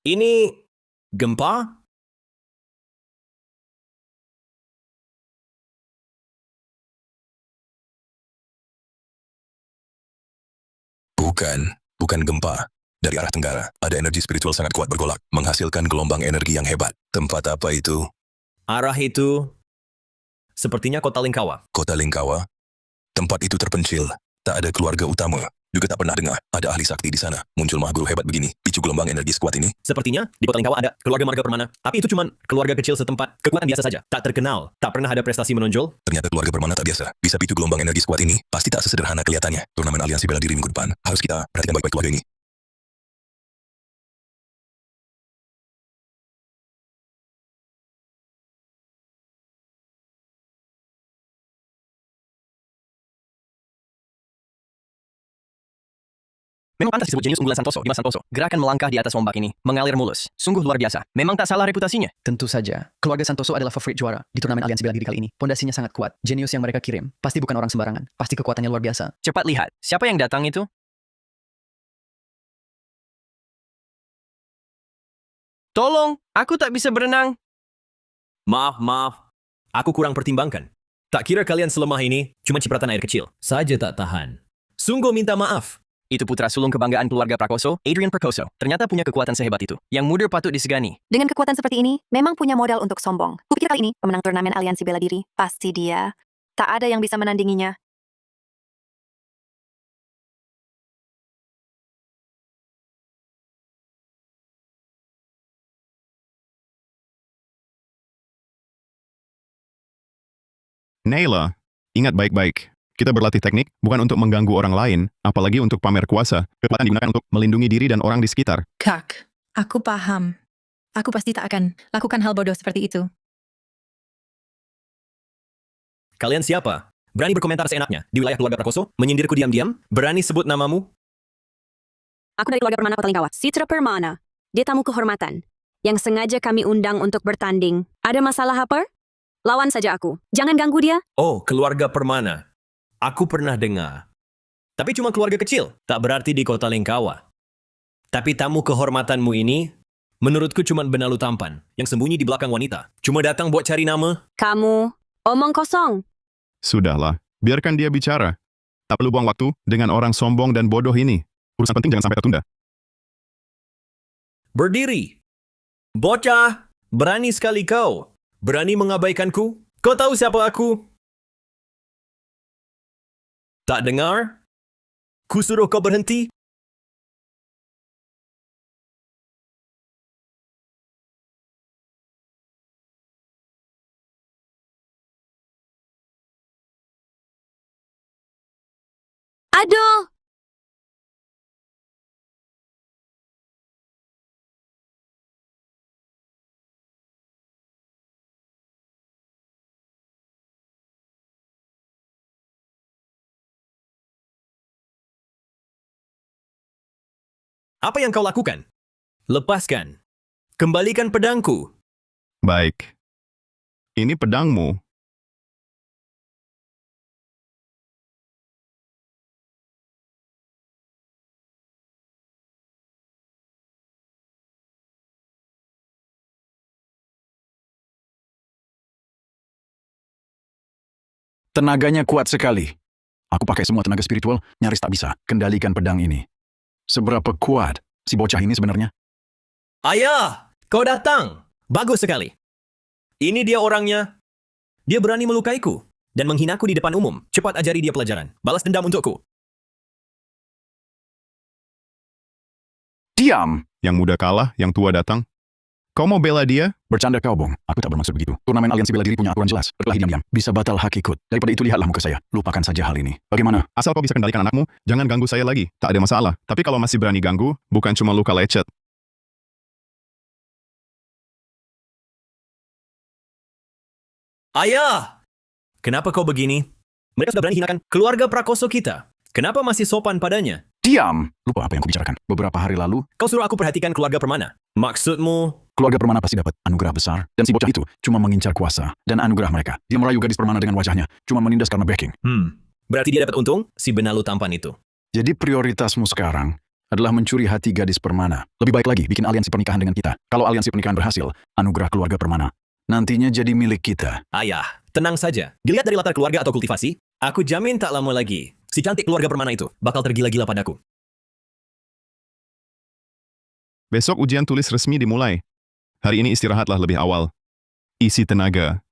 Ini gempa? Bukan gempa. Dari arah tenggara, ada energi spiritual sangat kuat bergolak, menghasilkan gelombang energi yang hebat. Tempat apa itu? Arah itu sepertinya kota Lingkawa. Kota Lingkawa? Tempat itu terpencil. Tak ada keluarga utama. Juga tak pernah dengar ada ahli sakti di sana. Muncul mahguru hebat begini, picu gelombang energi sekuat ini. Sepertinya di kota Lingkawa ada keluarga marga Permana. Tapi itu cuma keluarga kecil setempat. Kekuatan biasa saja. Tak terkenal. Tak pernah ada prestasi menonjol. Ternyata keluarga Permana tak biasa. Bisa picu gelombang energi sekuat ini. Pasti tak sesederhana kelihatannya. Turnamen aliansi bela diri minggu depan. Harus kita perhatikan baik-baik keluarga ini. Memang pantas disebut jenius unggulan Santoso, Dimas Santoso. Gerakan melangkah di atas ombak ini mengalir mulus. Sungguh luar biasa. Memang tak salah reputasinya. Tentu saja. Keluarga Santoso adalah favorit juara di turnamen aliansi bela diri kali ini. Pondasinya sangat kuat. Jenius yang mereka kirim pasti bukan orang sembarangan. Pasti kekuatannya luar biasa. Cepat lihat, siapa yang datang itu? Tolong, aku tak bisa berenang. Maaf. Aku kurang pertimbangkan. Tak kira kalian selemah ini, cuma cipratan air kecil. Saja tak tahan. Sungguh minta maaf. Itu putra sulung kebanggaan keluarga Prakoso, Adrian Prakoso. Ternyata punya kekuatan sehebat itu. Yang muda patut disegani. Dengan kekuatan seperti ini, memang punya modal untuk sombong. Kupikir kali ini, pemenang turnamen aliansi bela diri. Pasti dia. Tak ada yang bisa menandinginya. Naila, ingat baik-baik. Kita berlatih teknik bukan untuk mengganggu orang lain, apalagi untuk pamer kuasa. Kekuatan digunakan untuk melindungi diri dan orang di sekitar. Kak, aku paham. Aku pasti tak akan lakukan hal bodoh seperti itu. Kalian siapa? Berani berkomentar seenaknya di wilayah keluarga Prakoso? Menyindirku diam-diam? Berani sebut namamu? Aku dari keluarga Permana Kota Lingkawa. Citra Permana. Dia tamu kehormatan. Yang sengaja kami undang untuk bertanding. Ada masalah apa? Lawan saja aku. Jangan ganggu dia. Oh, keluarga Permana. Aku pernah dengar. Tapi cuma keluarga kecil. Tak berarti di kota Lingkawa. Tapi tamu kehormatanmu ini, menurutku cuma benalu tampan yang sembunyi di belakang wanita. Cuma datang buat cari nama. Kamu, omong kosong. Sudahlah, biarkan dia bicara. Tak perlu buang waktu dengan orang sombong dan bodoh ini. Urusan penting jangan sampai tertunda. Berdiri. Bocah, berani sekali kau. Berani mengabaikanku? Kau tahu siapa aku? Tak dengar? Ku suruh kau berhenti? Aduh! Apa yang kau lakukan? Lepaskan. Kembalikan pedangku. Baik. Ini pedangmu. Tenaganya kuat sekali. Aku pakai semua tenaga spiritual, nyaris tak bisa kendalikan pedang ini. Seberapa kuat si bocah ini sebenarnya? Ayah, kau datang. Bagus sekali. Ini dia orangnya. Dia berani melukaiku dan menghinaku di depan umum. Cepat ajari dia pelajaran. Balas dendam untukku. Diam! Yang muda kalah, yang tua datang. Kau mau bela dia? Bercanda kau, Bong. Aku tak bermaksud begitu. Turnamen aliansi bela diri punya aturan jelas. Berkelahi diam-diam. Bisa batal hak ikut. Daripada itu lihatlah muka saya. Lupakan saja hal ini. Bagaimana? Asal kau bisa kendalikan anakmu, jangan ganggu saya lagi. Tak ada masalah. Tapi kalau masih berani ganggu, bukan cuma luka lecet. Ayah! Kenapa kau begini? Mereka sudah berani hinakan keluarga prakoso kita. Kenapa masih sopan padanya? Diam! Lupa apa yang kubicarakan. Beberapa hari lalu, Kau suruh aku perhatikan keluarga Permana. Maksudmu? keluarga Permana pasti dapat anugerah besar. Dan si bocah itu cuma mengincar kuasa dan anugerah mereka. Dia merayu gadis Permana dengan wajahnya. Cuma menindas karena backing. Berarti dia dapat untung, si benalu tampan itu. Jadi prioritasmu sekarang adalah mencuri hati gadis Permana. Lebih baik lagi bikin aliansi pernikahan dengan kita. Kalau aliansi pernikahan berhasil, anugerah keluarga Permana nantinya jadi milik kita. Ayah, tenang saja. Dilihat dari latar keluarga atau kultivasi, aku jamin tak lama lagi, si cantik keluarga Permana itu bakal tergila-gila padaku. Besok ujian tulis resmi dimulai. Hari ini istirahatlah lebih awal. Isi tenaga.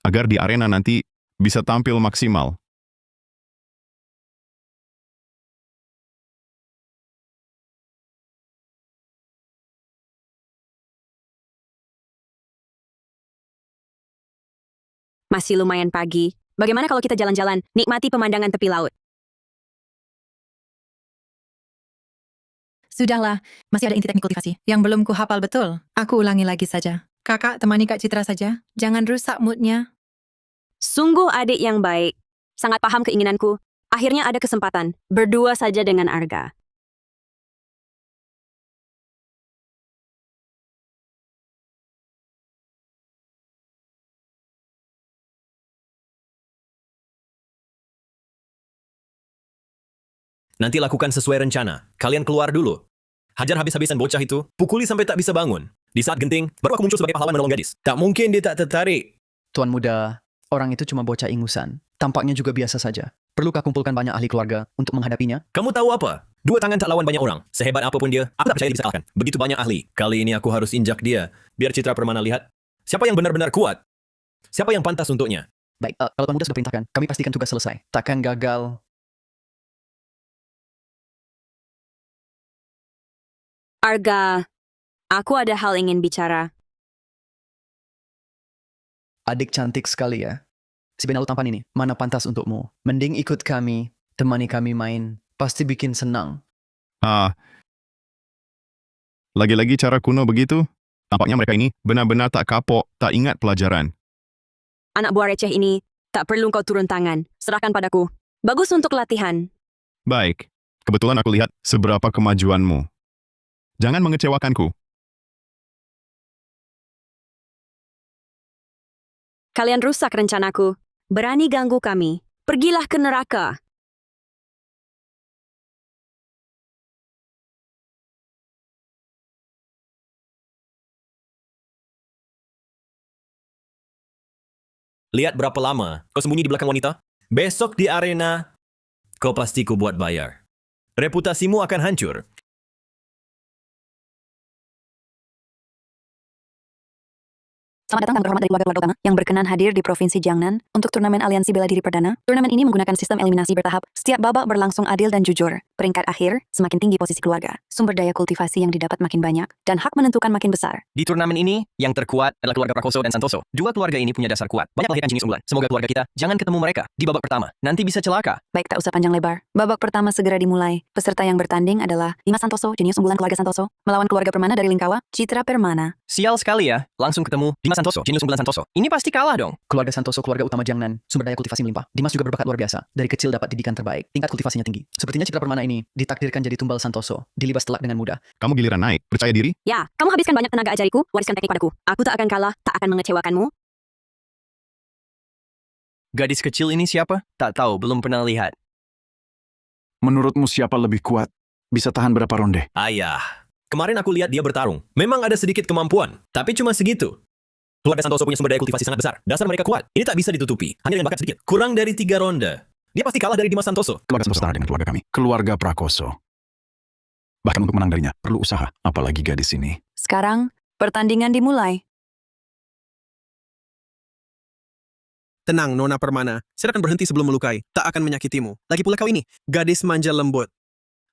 Agar di arena nanti bisa tampil maksimal. Masih lumayan pagi. Bagaimana kalau kita jalan-jalan, nikmati pemandangan tepi laut? Sudahlah, masih ada inti teknik kultivasi yang belum ku hafal betul. Aku ulangi lagi saja. Kakak temani Kak Citra saja. Jangan rusak moodnya. Sungguh adik yang baik. Sangat paham keinginanku. Akhirnya ada kesempatan. Berdua saja dengan Arga. Nanti lakukan sesuai rencana. Kalian keluar dulu. Hajar habis-habisan bocah itu, pukuli sampai tak bisa bangun. Di saat genting, baru aku muncul sebagai pahlawan menolong gadis. Tak mungkin dia tak tertarik. Tuan muda, orang itu cuma bocah ingusan. Tampaknya juga biasa saja. Perlukah kumpulkan banyak ahli keluarga untuk menghadapinya? Kamu tahu apa? Dua tangan tak lawan banyak orang. Sehebat apapun dia, aku tak percaya dia bisa kalahkan. Begitu banyak ahli. Kali ini aku harus injak dia. Biar Citra Permana lihat. Siapa yang benar-benar kuat? Siapa yang pantas untuknya? Baik, kalau Tuan muda sudah perintahkan, kami pastikan tugas selesai. Takkan gagal. Arga, aku ada hal ingin bicara. Adik cantik sekali ya. Si benalu tampan ini, mana pantas untukmu? Mending ikut kami, temani kami main. Pasti bikin senang. Lagi-lagi cara kuno begitu? Tampaknya mereka ini benar-benar tak kapok, tak ingat pelajaran. Anak buah receh ini, tak perlu kau turun tangan. Serahkan padaku. Bagus untuk latihan. Baik, kebetulan aku lihat seberapa kemajuanmu. Jangan mengecewakanku. Kalian rusak rencanaku. Berani ganggu kami. Pergilah ke neraka. Lihat berapa lama kau sembunyi di belakang wanita. Besok di arena, kau pasti ku buat bayar. Reputasimu akan hancur. Selamat datang tamu terhormat dari keluarga utama yang berkenan hadir di Provinsi Jiangnan untuk turnamen Aliansi Bela Diri Perdana. Turnamen ini menggunakan sistem eliminasi bertahap. Setiap babak berlangsung adil dan jujur. Peringkat akhir, semakin tinggi posisi keluarga. Sumber daya kultivasi yang didapat makin banyak, dan hak menentukan makin besar. Di turnamen ini, yang terkuat adalah keluarga Prakoso dan Santoso. Dua keluarga ini punya dasar kuat. Banyak melahirkan jenius unggulan. Semoga keluarga kita jangan ketemu mereka di babak pertama. Nanti bisa celaka. Baik, tak usah panjang lebar. Babak pertama segera dimulai. Peserta yang bertanding adalah Dimas Santoso, jenius unggulan keluarga Santoso, melawan keluarga Permana dari Lingkawa, Citra Permana. Sial sekali ya, langsung ketemu Dimas Santoso, jenius unggulan Santoso. Ini pasti kalah dong. Keluarga Santoso, keluarga utama Jiangnan, sumber daya kultivasi melimpah. Dimas juga berbakat luar biasa. Dari kecil dapat didikan terbaik, tingkat kultivasinya tinggi. Sepertinya Citra Permana ini ditakdirkan jadi tumbal Santoso, dilibas telak dengan mudah. Kamu giliran naik, percaya diri? Ya, kamu habiskan banyak tenaga ajariku, wariskan teknik padaku. Aku tak akan kalah, tak akan mengecewakanmu. Gadis kecil ini siapa? Tak tahu, belum pernah lihat. Menurutmu siapa lebih kuat? Bisa tahan berapa ronde? Ayah, kemarin aku lihat dia bertarung. Memang ada sedikit kemampuan, tapi cuma segitu. Keluarga Santoso punya sumber daya kultivasi sangat besar. Dasar mereka kuat. Ini tak bisa ditutupi. Hanya dengan bakat sedikit. Kurang dari 3 ronde. Dia pasti kalah dari Dimas Santoso. Keluarga Santoso setara dengan keluarga kami. Keluarga Prakoso. Bahkan untuk menang darinya, perlu usaha. Apalagi gadis ini. Sekarang, pertandingan dimulai. Tenang, Nona Permana. Saya akan berhenti sebelum melukai. Tak akan menyakitimu. Lagi pula kau ini, gadis manja lembut.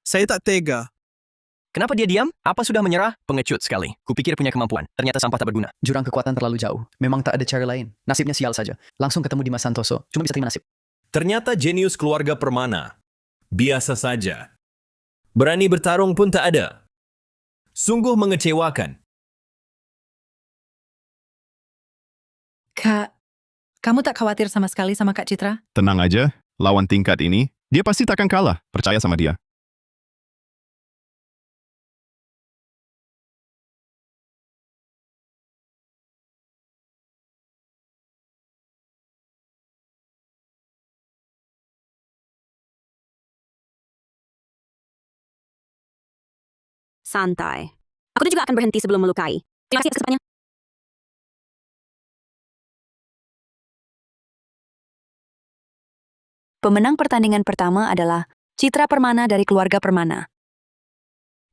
Saya tak tega. Kenapa dia diam? Apa sudah menyerah? Pengecut sekali. Kupikir punya kemampuan. Ternyata sampah tak berguna. Jurang kekuatan terlalu jauh. Memang tak ada cara lain. Nasibnya sial saja. Langsung ketemu Dimas Santoso. Cuma bisa terima nasib. Ternyata jenius keluarga Permana. Biasa saja. Berani bertarung pun tak ada. Sungguh mengecewakan. Kak, kamu tak khawatir sama sekali sama Kak Citra? Tenang aja, lawan tingkat ini, dia pasti takkan kalah. Percaya sama dia. Santai. Aku juga akan berhenti sebelum melukai. Terima kasih atas kesempatannya. Pemenang pertandingan pertama adalah Citra Permana dari keluarga Permana.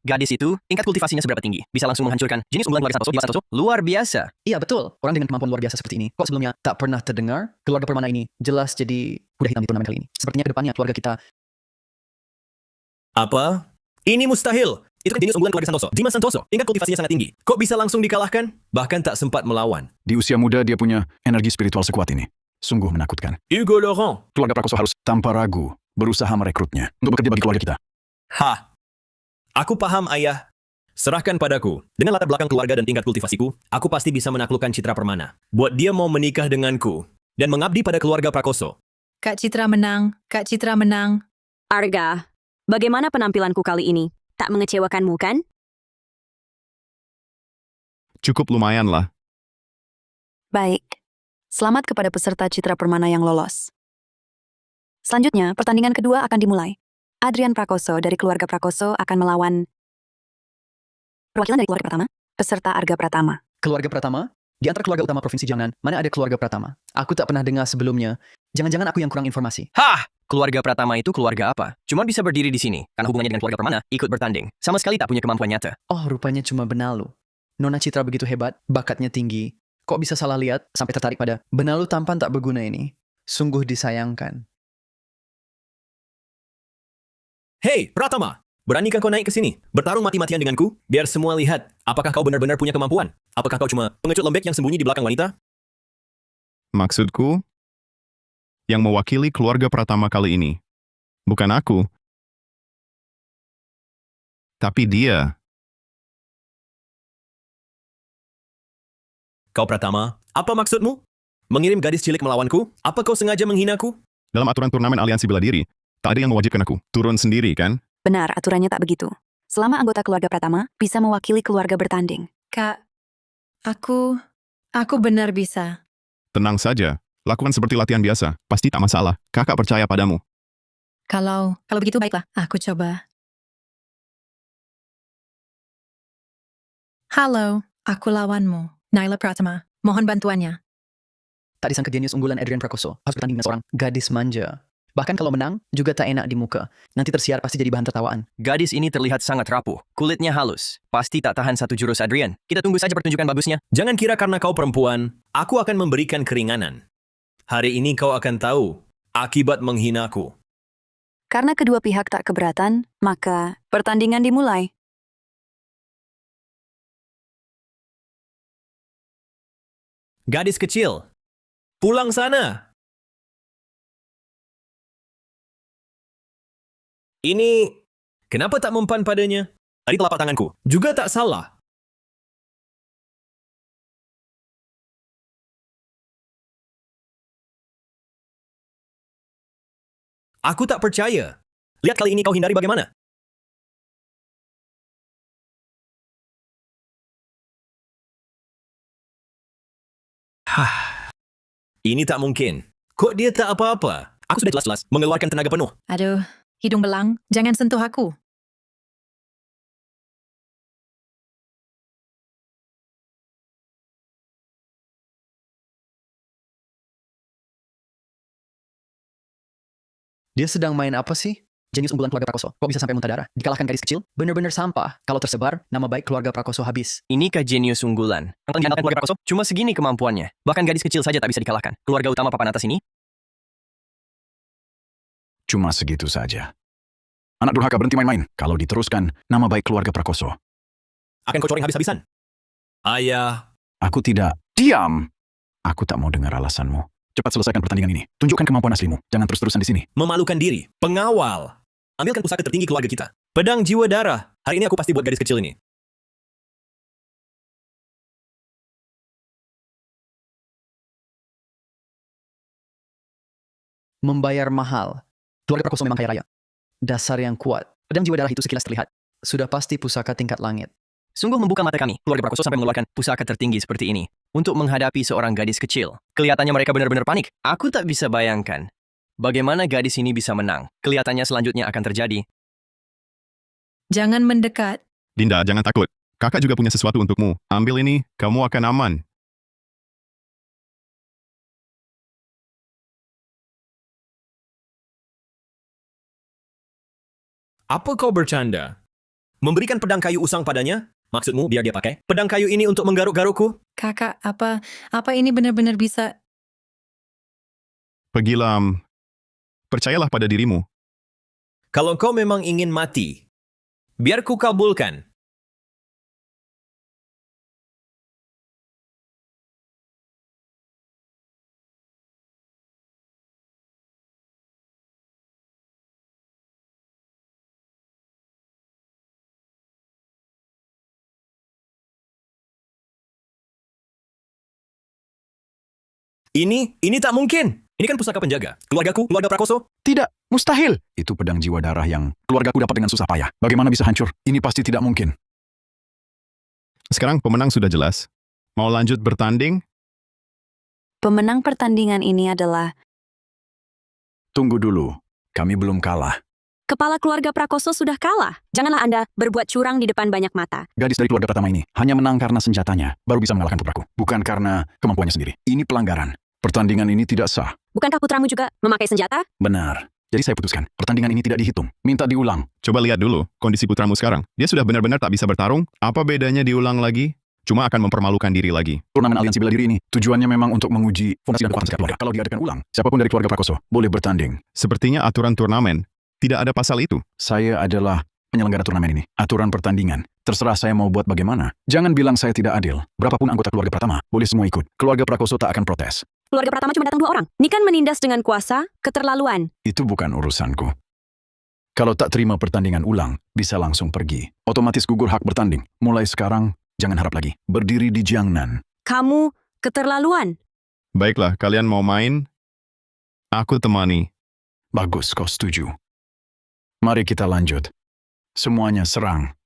Gadis itu, tingkat kultivasinya seberapa tinggi? Bisa langsung menghancurkan jenis unggulan keluarga Santoso, Dimas Santoso? Luar biasa. Iya, betul. Orang dengan kemampuan luar biasa seperti ini. Kok sebelumnya tak pernah terdengar? Keluarga Permana ini jelas jadi kuda hitam di turnamen kali ini. Sepertinya ke depannya keluarga kita... Apa? Ini mustahil. Itu kan jenis unggulan keluarga Santoso. Dimas Santoso, tingkat kultivasinya sangat tinggi. Kok bisa langsung dikalahkan? Bahkan tak sempat melawan. Di usia muda dia punya energi spiritual sekuat ini. Sungguh menakutkan. Hugo Laurent. Keluarga Prakoso harus tanpa ragu berusaha merekrutnya untuk bekerja bagi keluarga kita. Hah. Aku paham, ayah. Serahkan padaku. Dengan latar belakang keluarga dan tingkat kultivasiku, aku pasti bisa menaklukkan Citra Permana. Buat dia mau menikah denganku dan mengabdi pada keluarga Prakoso. Kak Citra menang, Kak Citra menang. Arga, bagaimana penampilanku kali ini? Tak mengecewakanmu kan? Cukup lumayan lah. Baik. Selamat kepada peserta Citra Permana yang lolos. Selanjutnya, pertandingan kedua akan dimulai. Adrian Prakoso dari keluarga Prakoso akan melawan perwakilan dari keluarga Pratama, peserta Arga Pratama. Keluarga Pratama? Di antara keluarga utama Provinsi Jiangnan, mana ada keluarga Pratama? Aku tak pernah dengar sebelumnya. Jangan-jangan aku yang kurang informasi. Hah! Keluarga Pratama itu keluarga apa? Cuma bisa berdiri di sini, karena hubungannya dengan keluarga Permana ikut bertanding. Sama sekali tak punya kemampuan nyata. Oh, rupanya cuma Benalu. Nona Citra begitu hebat, bakatnya tinggi. Kok bisa salah lihat sampai tertarik pada Benalu tampan tak berguna ini? Sungguh disayangkan. Hei, Pratama! Beranikah kau naik ke sini? Bertarung mati-matian denganku? Biar semua lihat, apakah kau benar-benar punya kemampuan? Apakah kau cuma pengecut lembek yang sembunyi di belakang wanita? Maksudku, yang mewakili keluarga Pratama kali ini, bukan aku, tapi dia. Kau Pratama, apa maksudmu? Mengirim gadis cilik melawanku? Apa kau sengaja menghinaku? Dalam aturan turnamen Aliansi Bela Diri, tak ada yang mewajibkan aku. Turun sendiri, kan? Benar, aturannya tak begitu. Selama anggota keluarga Pratama bisa mewakili keluarga bertanding. Kak, aku benar bisa. Tenang saja. Lakukan seperti latihan biasa. Pasti tak masalah. Kakak percaya padamu. Kalau begitu baiklah, aku coba. Halo, aku lawanmu, Naila Pratama. Mohon bantuannya. Tak disangka jenius unggulan Adrian Prakoso harus bertanding dengan seorang gadis manja. Bahkan kalau menang, juga tak enak di muka. Nanti tersiar pasti jadi bahan tertawaan. Gadis ini terlihat sangat rapuh. Kulitnya halus. Pasti tak tahan satu jurus Adrian. Kita tunggu saja pertunjukan bagusnya. Jangan kira karena kau perempuan, aku akan memberikan keringanan. Hari ini kau akan tahu akibat menghinaku. Karena kedua pihak tak keberatan, maka pertandingan dimulai. Gadis kecil, pulang sana. Ini, kenapa tak mempan padanya? Tadi telapak tanganku juga tak salah. Aku tak percaya. Lihat kali ini kau hindari bagaimana? Ini tak mungkin. Kok dia tak apa-apa? Aku sudah jelas-jelas mengeluarkan tenaga penuh. Aduh, hidung belang, jangan sentuh aku. Dia sedang main apa sih? Jenius unggulan keluarga Prakoso. Kok bisa sampai muntah darah? Dikalahkan gadis kecil? Bener-bener sampah. Kalau tersebar, nama baik keluarga Prakoso habis. Inikah jenius unggulan? Yang telah diandalkan keluarga Prakoso? Cuma segini kemampuannya. Bahkan gadis kecil saja tak bisa dikalahkan. Keluarga utama papan atas ini? Cuma segitu saja. Anak durhaka, berhenti main-main. Kalau diteruskan, nama baik keluarga Prakoso. Akan kau coreng habis-habisan. Ayah. Aku tidak. Diam! Aku tak mau dengar alasanmu. Cepat selesaikan pertandingan ini. Tunjukkan kemampuan aslimu. Jangan terus-terusan di sini. Memalukan diri. Pengawal. Ambilkan pusaka tertinggi keluarga kita. Pedang jiwa darah. Hari ini aku pasti buat gadis kecil ini. Membayar mahal. Keluarga Prakoso memang kaya raya. Dasar yang kuat. Pedang jiwa darah itu sekilas terlihat. Sudah pasti pusaka tingkat langit. Sungguh membuka mata kami. Keluarga Prakoso sampai mengeluarkan pusaka tertinggi seperti ini. Untuk menghadapi seorang gadis kecil. Kelihatannya mereka benar-benar panik. Aku tak bisa bayangkan. Bagaimana gadis ini bisa menang? Kelihatannya selanjutnya akan terjadi. Jangan mendekat. Dinda, jangan takut. Kakak juga punya sesuatu untukmu. Ambil ini, kamu akan aman. Apa kau bercanda? Memberikan pedang kayu usang padanya? Maksudmu biar dia pakai pedang kayu ini untuk menggaruk-garukku? Kakak, apa ini benar-benar bisa... Pergilah, percayalah pada dirimu. Kalau kau memang ingin mati, biar ku kabulkan. Ini tak mungkin. Ini kan pusaka penjaga. Keluargaku, keluarga Prakoso. Tidak, mustahil. Itu pedang jiwa darah yang keluargaku dapat dengan susah payah. Bagaimana bisa hancur? Ini pasti tidak mungkin. Sekarang pemenang sudah jelas. Mau lanjut bertanding? Pemenang pertandingan ini adalah Tunggu dulu. Kami belum kalah. kepala keluarga Prakoso sudah kalah. Janganlah Anda berbuat curang di depan banyak mata. Gadis dari keluarga Pratama ini hanya menang karena senjatanya, baru bisa mengalahkan putraku. Bukan karena kemampuannya sendiri. Ini pelanggaran. Pertandingan ini tidak sah. Bukankah putramu juga memakai senjata? Benar. Jadi saya putuskan, pertandingan ini tidak dihitung. Minta diulang. Coba lihat dulu kondisi putramu sekarang. Dia sudah benar-benar tak bisa bertarung. Apa bedanya diulang lagi? Cuma akan mempermalukan diri lagi. Turnamen aliansi bela diri ini tujuannya memang untuk menguji fondasi dan kekuatan setiap keluarga. Kalau diadakan ulang, siapapun dari keluarga Prakoso boleh bertanding. Sepertinya aturan turnamen tidak ada pasal itu. Saya adalah penyelenggara turnamen ini. Aturan pertandingan. Terserah saya mau buat bagaimana. Jangan bilang saya tidak adil. Berapapun anggota keluarga Pratama, boleh semua ikut. Keluarga Prakoso tak akan protes. Keluarga Pratama cuma datang 2 orang. Ini kan menindas dengan kuasa, keterlaluan. Itu bukan urusanku. Kalau tak terima pertandingan ulang, bisa langsung pergi. Otomatis gugur hak bertanding. Mulai sekarang, jangan harap lagi. Berdiri di Jiangnan. Kamu keterlaluan. Baiklah, kalian mau main? Aku temani. Bagus, kau setuju. Mari kita lanjut. Semuanya serang.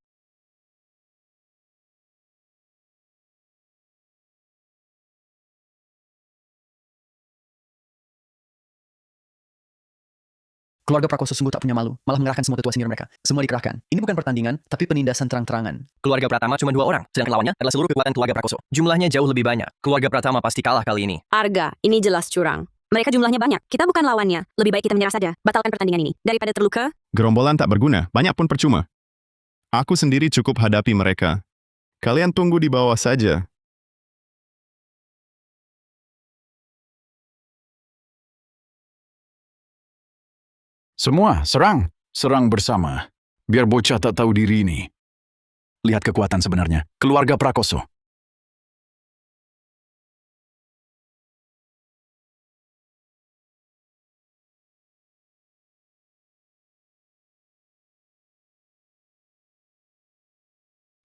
Keluarga Prakoso sungguh tak punya malu, malah mengerahkan semua tetua senior mereka. Semua dikerahkan. Ini bukan pertandingan, tapi penindasan terang-terangan. Keluarga Pratama cuma 2 orang, sedangkan lawannya adalah seluruh kekuatan keluarga Prakoso. Jumlahnya jauh lebih banyak. Keluarga Pratama pasti kalah kali ini. Arga, ini jelas curang. Mereka jumlahnya banyak. Kita bukan lawannya. Lebih baik kita menyerah saja. Batalkan pertandingan ini. Daripada terluka, Gerombolan tak berguna, banyak pun percuma. Aku sendiri cukup hadapi mereka. Kalian tunggu di bawah saja. Semua, serang. Serang bersama. Biar bocah tak tahu diri ini. Lihat kekuatan sebenarnya. Keluarga Prakoso.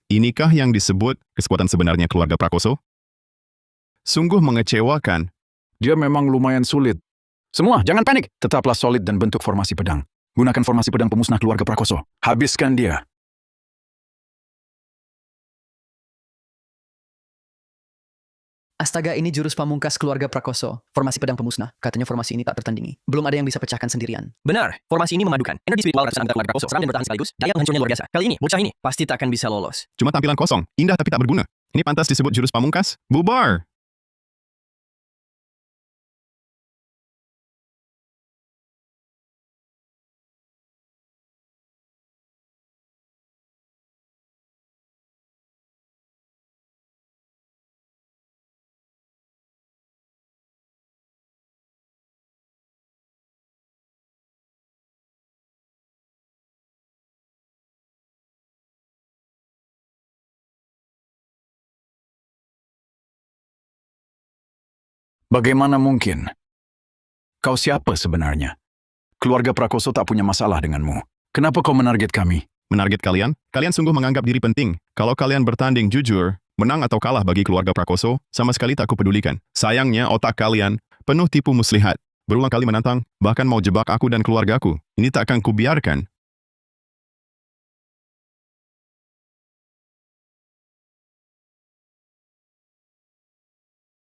Inikah yang disebut kekuatan sebenarnya keluarga Prakoso? Sungguh mengecewakan. Dia memang lumayan sulit. Semua, jangan panik. Tetaplah solid dan bentuk formasi pedang. Gunakan formasi pedang pemusnah keluarga Prakoso. Habiskan dia. Astaga, ini jurus pamungkas keluarga Prakoso. Formasi pedang pemusnah. Katanya formasi ini tak tertandingi. Belum ada yang bisa pecahkan sendirian. Benar, formasi ini memadukan. Energi spiritual ratusan anggota keluarga Prakoso serang dan bertahan sekaligus. Daya penghancurnya luar biasa. Kali ini, bocah ini pasti tak akan bisa lolos. Cuma tampilan kosong, indah tapi tak berguna. Ini pantas disebut jurus pamungkas? Bubar! Bagaimana mungkin? Kau siapa sebenarnya? Keluarga Prakoso tak punya masalah denganmu. Kenapa kau menarget kami? Menarget kalian? Kalian sungguh menganggap diri penting. Kalau kalian bertanding jujur, menang atau kalah bagi keluarga Prakoso, sama sekali tak kupedulikan. Sayangnya otak kalian penuh tipu muslihat. Berulang kali menantang, bahkan mau jebak aku dan keluargaku. Ini tak akan kubiarkan.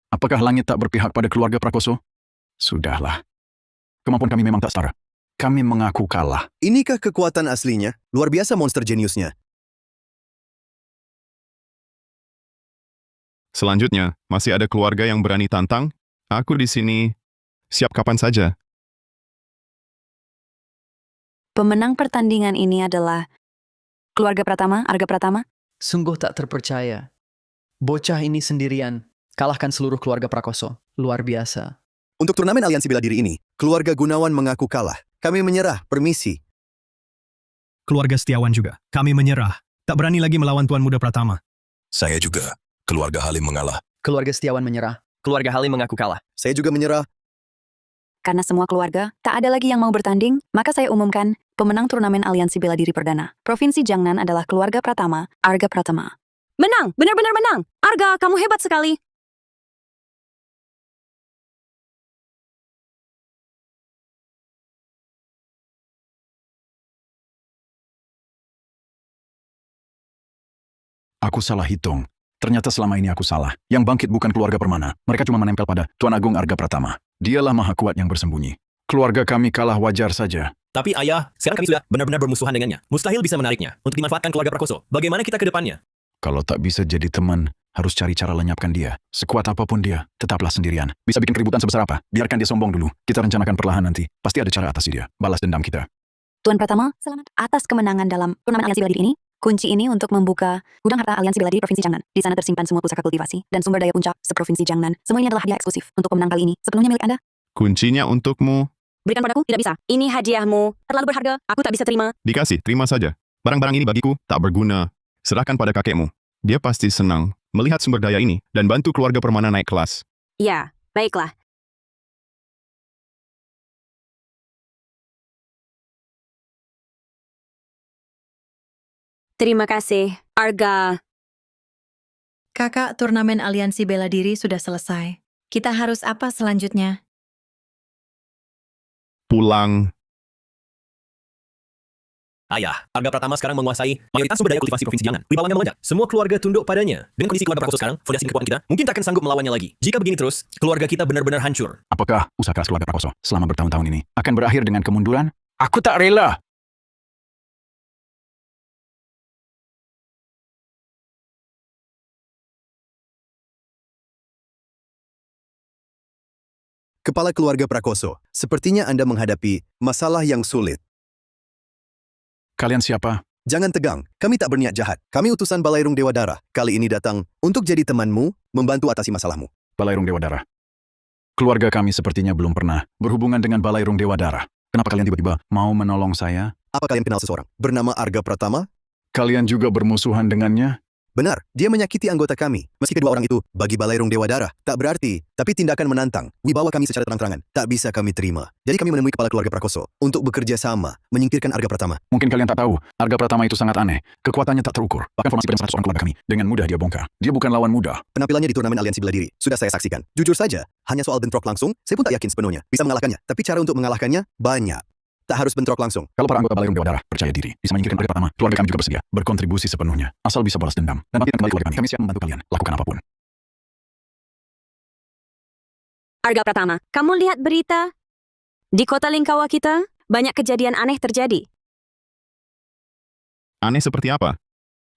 Apakah langit tak berpihak pada keluarga Prakoso? Sudahlah. Kemampuan kami memang tak setara. Kami mengaku kalah. Inikah kekuatan aslinya? Luar biasa monster jeniusnya. Selanjutnya, masih ada keluarga yang berani tantang? Aku di sini siap kapan saja. pemenang pertandingan ini adalah keluarga Pratama, Arga Pratama. Sungguh tak terpercaya. Bocah ini sendirian. Kalahkan seluruh keluarga Prakoso. Luar biasa. Untuk turnamen aliansi bela diri ini, keluarga Gunawan mengaku kalah. Kami menyerah, permisi. Keluarga Setiawan juga. Kami menyerah. Tak berani lagi melawan Tuan Muda Pratama. Saya juga. Keluarga Halim mengalah. Keluarga Setiawan menyerah. Keluarga Halim mengaku kalah. Saya juga menyerah. Karena semua keluarga tak ada lagi yang mau bertanding, maka saya umumkan pemenang turnamen aliansi bela diri perdana. Provinsi Jiangnan adalah keluarga Pratama, Arga Pratama. Menang! Benar-benar menang! Arga, kamu hebat sekali! Aku salah hitung. Ternyata selama ini aku salah. Yang bangkit bukan keluarga Permana. Mereka cuma menempel pada Tuan Agung Arga Pratama. Dialah maha kuat yang bersembunyi. Keluarga kami kalah wajar saja. Tapi ayah, sekarang kami sudah benar-benar bermusuhan dengannya. Mustahil bisa menariknya untuk dimanfaatkan keluarga Prakoso. Bagaimana kita ke depannya? Kalau tak bisa jadi teman, harus cari cara lenyapkan dia. Sekuat apapun dia, tetaplah sendirian. Bisa bikin keributan sebesar apa? Biarkan dia sombong dulu. Kita rencanakan perlahan nanti. Pasti ada cara atasi dia. Balas dendam kita. Tuan Pratama, selamat atas kemenangan dalam turnamen aliansi bela diri ini. Kunci ini untuk membuka gudang harta aliansi bela diri Provinsi Jiangnan. Di sana tersimpan semua pusaka kultivasi dan sumber daya puncak seprovinsi Jiangnan. Semua ini adalah hadiah eksklusif untuk pemenang kali ini. Sepenuhnya milik Anda. Kuncinya untukmu. Berikan padaku, tidak bisa. Ini hadiahmu. Terlalu berharga, aku tak bisa terima. Dikasih, terima saja. Barang-barang ini bagiku tak berguna. Serahkan pada kakekmu. Dia pasti senang melihat sumber daya ini dan bantu keluarga Permana naik kelas. Ya, baiklah. Terima kasih, Arga. Kakak, turnamen aliansi bela diri sudah selesai. Kita harus apa selanjutnya? Pulang. Ayah, Arga Pratama sekarang menguasai mayoritas sumber daya kultivasi Provinsi Jiangnan. Wibawanya melonjak. Semua keluarga tunduk padanya. Dengan kondisi keluarga Prakoso sekarang, fondasi kekuatan kita mungkin tak akan sanggup melawannya lagi. Jika begini terus, keluarga kita benar-benar hancur. Apakah usaha keras keluarga Prakoso selama bertahun-tahun ini akan berakhir dengan kemunduran? Aku tak rela. Kepala keluarga Prakoso, sepertinya Anda menghadapi masalah yang sulit. Kalian siapa? Jangan tegang, kami tak berniat jahat. Kami utusan Balairung Dewa Dara. Kali ini datang untuk jadi temanmu, membantu atasi masalahmu. Balairung Dewa Dara. Keluarga kami sepertinya belum pernah berhubungan dengan Balairung Dewa Dara. Kenapa kalian tiba-tiba mau menolong saya? Apa kalian kenal seseorang bernama Arga Pratama? Kalian juga bermusuhan dengannya? Benar, dia menyakiti anggota kami. Meski kedua orang itu bagi Balairung Dewa Dara tak berarti, tapi tindakan menantang wibawa kami secara terang-terangan tak bisa kami terima. Jadi kami menemui kepala keluarga Prakoso untuk bekerja sama menyingkirkan Arga Pratama. Mungkin kalian tak tahu, Arga Pratama itu sangat aneh. Kekuatannya tak terukur. Bahkan formasi pedang 100 orang keluarga kami dengan mudah dia bongkar. Dia bukan lawan mudah. Penampilannya di turnamen aliansi bela diri sudah saya saksikan. Jujur saja, hanya soal bentrok langsung, saya pun tak yakin sepenuhnya bisa mengalahkannya. Tapi cara untuk mengalahkannya banyak. Tak harus bentrok langsung. Kalau para anggota Balairung Dewa Dara percaya diri, bisa menyingkirkan Arga Pratama, keluarga kami juga bersedia berkontribusi sepenuhnya. Asal bisa balas dendam dan bangkitkan kembali keluarga kami. Kami siap membantu kalian. Lakukan apapun. Arga Pratama, kamu lihat berita? Di kota Lingkawa kita, banyak kejadian aneh terjadi. Aneh seperti apa?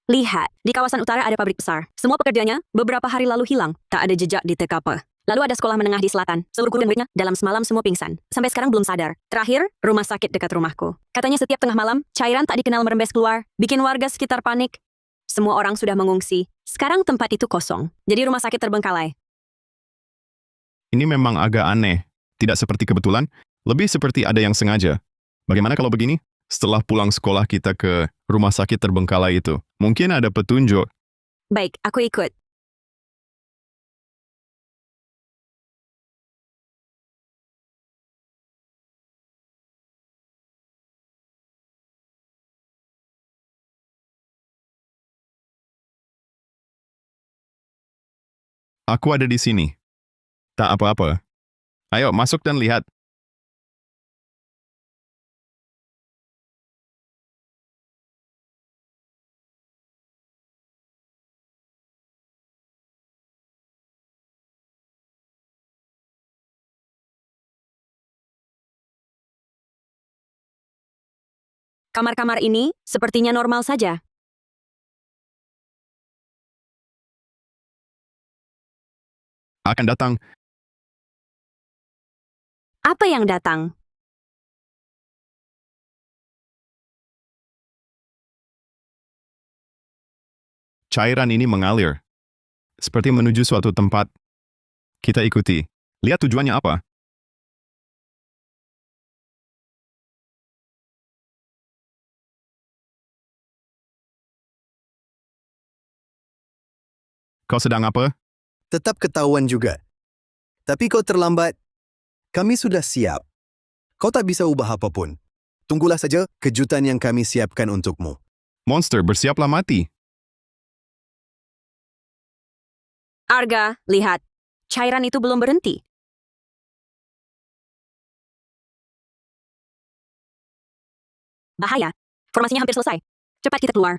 Lihat, di kawasan utara ada pabrik besar. Semua pekerjanya beberapa hari lalu hilang. Tak ada jejak di TKP. Lalu ada sekolah menengah di selatan. Seluruh guru dan muridnya dalam semalam semua pingsan. Sampai sekarang belum sadar. Terakhir, rumah sakit dekat rumahku. Katanya setiap tengah malam, cairan tak dikenal merembes keluar. Bikin warga sekitar panik. Semua orang sudah mengungsi. Sekarang tempat itu kosong. Jadi rumah sakit terbengkalai. Ini memang agak aneh. Tidak seperti kebetulan, lebih seperti ada yang sengaja. Bagaimana kalau begini? Setelah pulang sekolah kita ke rumah sakit terbengkalai itu, mungkin ada petunjuk. Baik, aku ikut. Aku ada di sini. Tak apa-apa. Ayo, masuk dan lihat. Kamar-kamar ini sepertinya normal saja. Akan datang. Apa yang datang? Cairan ini mengalir. Seperti menuju suatu tempat. Kita ikuti. Lihat tujuannya apa. Kau sedang apa? Tetap ketahuan juga. Tapi kau terlambat. Kami sudah siap. Kau tak bisa ubah apapun. Tunggulah saja kejutan yang kami siapkan untukmu. Monster, bersiaplah mati. Arga, lihat. Cairan itu belum berhenti. Bahaya. Formasinya hampir selesai. Cepat kita keluar.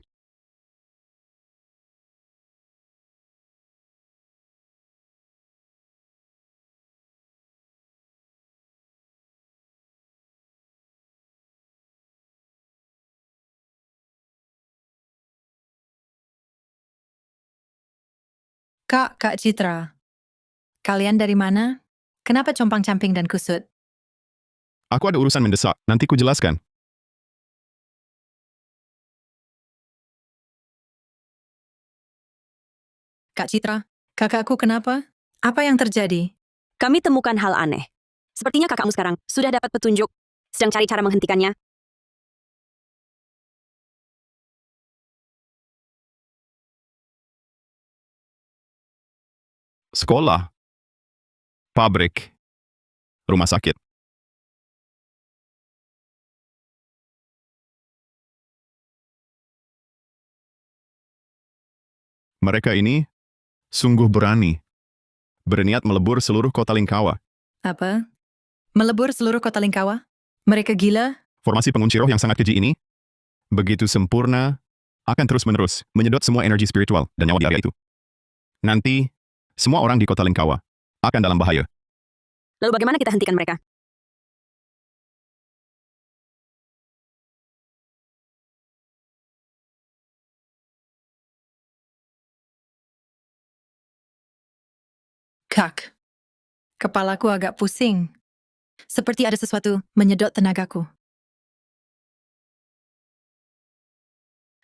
Kak Citra. Kalian dari mana? Kenapa compang-camping dan kusut? Aku ada urusan mendesak. Nanti ku jelaskan. Kak Citra, kakakku kenapa? Apa yang terjadi? Kami temukan hal aneh. Sepertinya kakakmu sekarang sudah dapat petunjuk. Sedang cari cara menghentikannya. Sekolah. Pabrik. Rumah sakit. Mereka ini sungguh berani. Berniat melebur seluruh kota Lingkawa. Apa? Melebur seluruh kota Lingkawa? Mereka gila? Formasi pengunci roh yang sangat keji ini, begitu sempurna, akan terus-menerus menyedot semua energi spiritual dan nyawa di area itu. Nanti, semua orang di kota Lingkawa akan dalam bahaya. Lalu bagaimana kita hentikan mereka? Kak, kepalaku agak pusing. Seperti ada sesuatu menyedot tenagaku.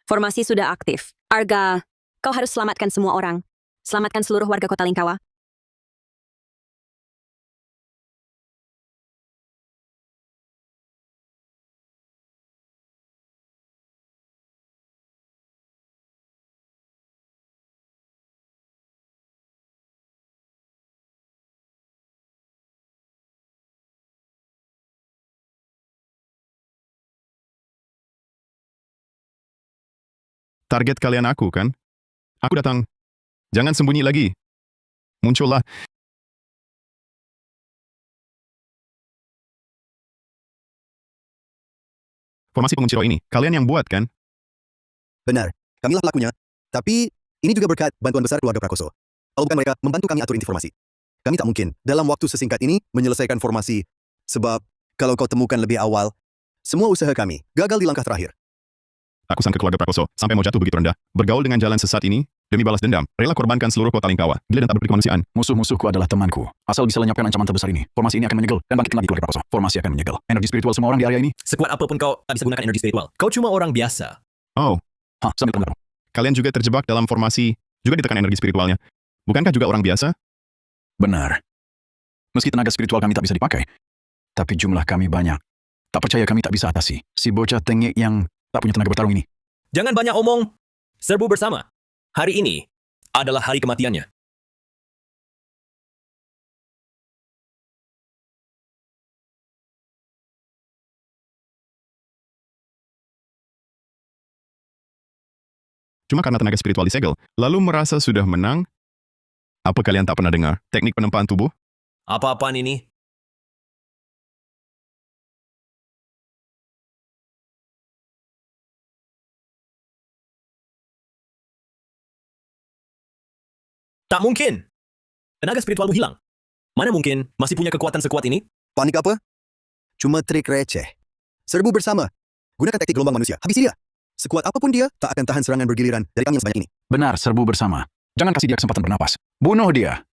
Formasi sudah aktif. Arga, kau harus selamatkan semua orang. Selamatkan seluruh warga kota Lingkawa. Target kalian aku, kan? Aku datang. Jangan sembunyi lagi. Muncullah. Formasi pengunciro ini, kalian yang buat, kan? Benar, kamilah pelakunya. Tapi, ini juga berkat bantuan besar keluarga Prakoso. Kalau bukan mereka membantu kami atur inti formasi. Kami tak mungkin, dalam waktu sesingkat ini, menyelesaikan formasi. Sebab, kalau kau temukan lebih awal, semua usaha kami gagal di langkah terakhir. Aku sangka keluarga Prakoso sampai mau jatuh begitu rendah. Bergaul dengan jalan sesat ini, demi balas dendam, rela korbankan seluruh kota Lingkawa. Gila dan tak berperi kemanusiaan. Musuh-musuhku adalah temanku. Asal bisa lenyapkan ancaman terbesar ini, formasi ini akan menyegel dan bangkit lagi keluarga Prakoso. Formasi akan menyegel. Energi spiritual semua orang di area ini. Sekuat apapun kau tak bisa gunakan energi spiritual. Kau cuma orang biasa. Oh, Sambil mengaruh. kalian juga terjebak dalam formasi, juga ditekan energi spiritualnya. Bukankah juga orang biasa? Benar. Meski tenaga spiritual kami tak bisa dipakai, tapi jumlah kami banyak. Tak percaya kami tak bisa atasi si bocah tengik yang tak punya tenaga bertarung ini. Jangan banyak omong. Serbu bersama. Hari ini adalah hari kematiannya. Cuma karena tenaga spiritual disegel, lalu merasa sudah menang? Apa kalian tak pernah dengar teknik penempaan tubuh? Apa-apaan ini? Tak mungkin. Tenaga spiritualmu hilang. Mana mungkin masih punya kekuatan sekuat ini? Panik apa? Cuma trik receh. Serbu bersama. Gunakan taktik gelombang manusia. Habisi dia. Sekuat apapun dia, tak akan tahan serangan bergiliran dari kami yang sebanyak ini. Benar, serbu bersama. Jangan kasih dia kesempatan bernapas. Bunuh dia.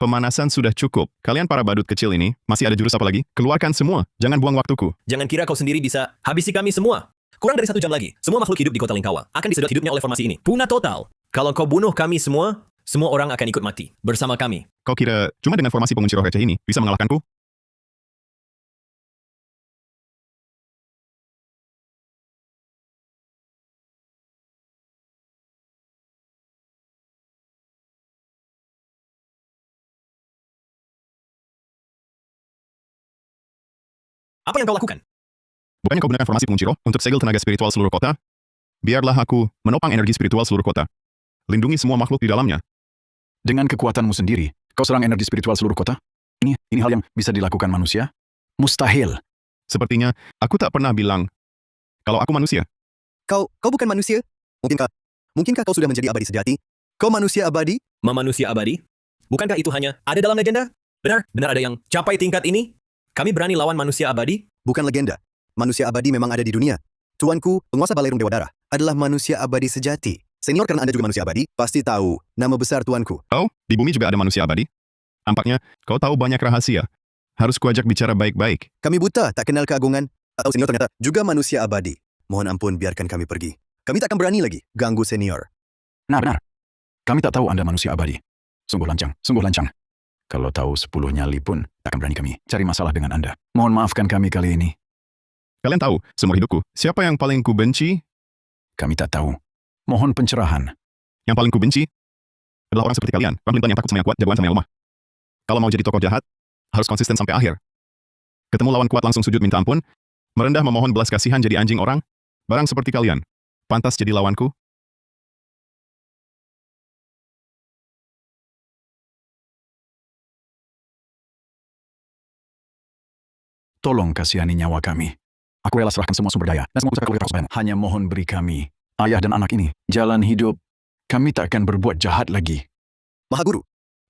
Pemanasan sudah cukup. Kalian para badut kecil ini, masih ada jurus apa lagi? Keluarkan semua. Jangan buang waktuku. Jangan kira kau sendiri bisa habisi kami semua. Kurang dari 1 jam lagi, semua makhluk hidup di kota Lingkawa akan disedot hidupnya oleh formasi ini. Punah total. Kalau kau bunuh kami semua orang akan ikut mati. Bersama kami. Kau kira cuma dengan formasi pengunci roh receh ini bisa mengalahkanku? Apa yang kau lakukan? Bukannya kau gunakan formasi pengunci roh untuk segel tenaga spiritual seluruh kota? Biarlah aku menopang energi spiritual seluruh kota. Lindungi semua makhluk di dalamnya. Dengan kekuatanmu sendiri, kau serang energi spiritual seluruh kota? Ini hal yang bisa dilakukan manusia? Mustahil. Sepertinya, aku tak pernah bilang kalau aku manusia. Kau bukan manusia? Mungkinkah kau sudah menjadi abadi sejati? Kau manusia abadi? Manusia abadi? Bukankah itu hanya ada dalam legenda? Benar ada yang capai tingkat ini? Kami berani lawan manusia abadi? Bukan legenda. Manusia abadi memang ada di dunia. Tuanku, penguasa Balairung Dewa Darah, adalah manusia abadi sejati. Senior karena Anda juga manusia abadi, pasti tahu nama besar tuanku. Oh, di bumi juga ada manusia abadi? Tampaknya, kau tahu banyak rahasia. Harus kuajak bicara baik-baik. Kami buta, tak kenal keagungan. Atau senior ternyata juga manusia abadi. Mohon ampun, biarkan kami pergi. Kami tak akan berani lagi ganggu senior. Benar. Kami tak tahu Anda manusia abadi. Sungguh lancang, sungguh lancang. Kalau tahu 10 nyali pun, tak akan berani kami cari masalah dengan Anda. Mohon maafkan kami kali ini. Kalian tahu, seumur hidupku, siapa yang paling kubenci? Kami tak tahu. Mohon pencerahan. Yang paling kubenci adalah orang seperti kalian. Orang pelintan yang takut sama yang kuat, jagoan sama yang lemah. Kalau mau jadi tokoh jahat, harus konsisten sampai akhir. Ketemu lawan kuat langsung sujud minta ampun, merendah memohon belas kasihan jadi anjing orang, barang seperti kalian. Pantas jadi lawanku? Tolong kasihani nyawa kami. Aku rela serahkan semua sumber daya dan semua pusaka keluarga Prakoso. Hanya mohon beri kami, ayah dan anak ini, jalan hidup. Kami tak akan berbuat jahat lagi. Maha Guru,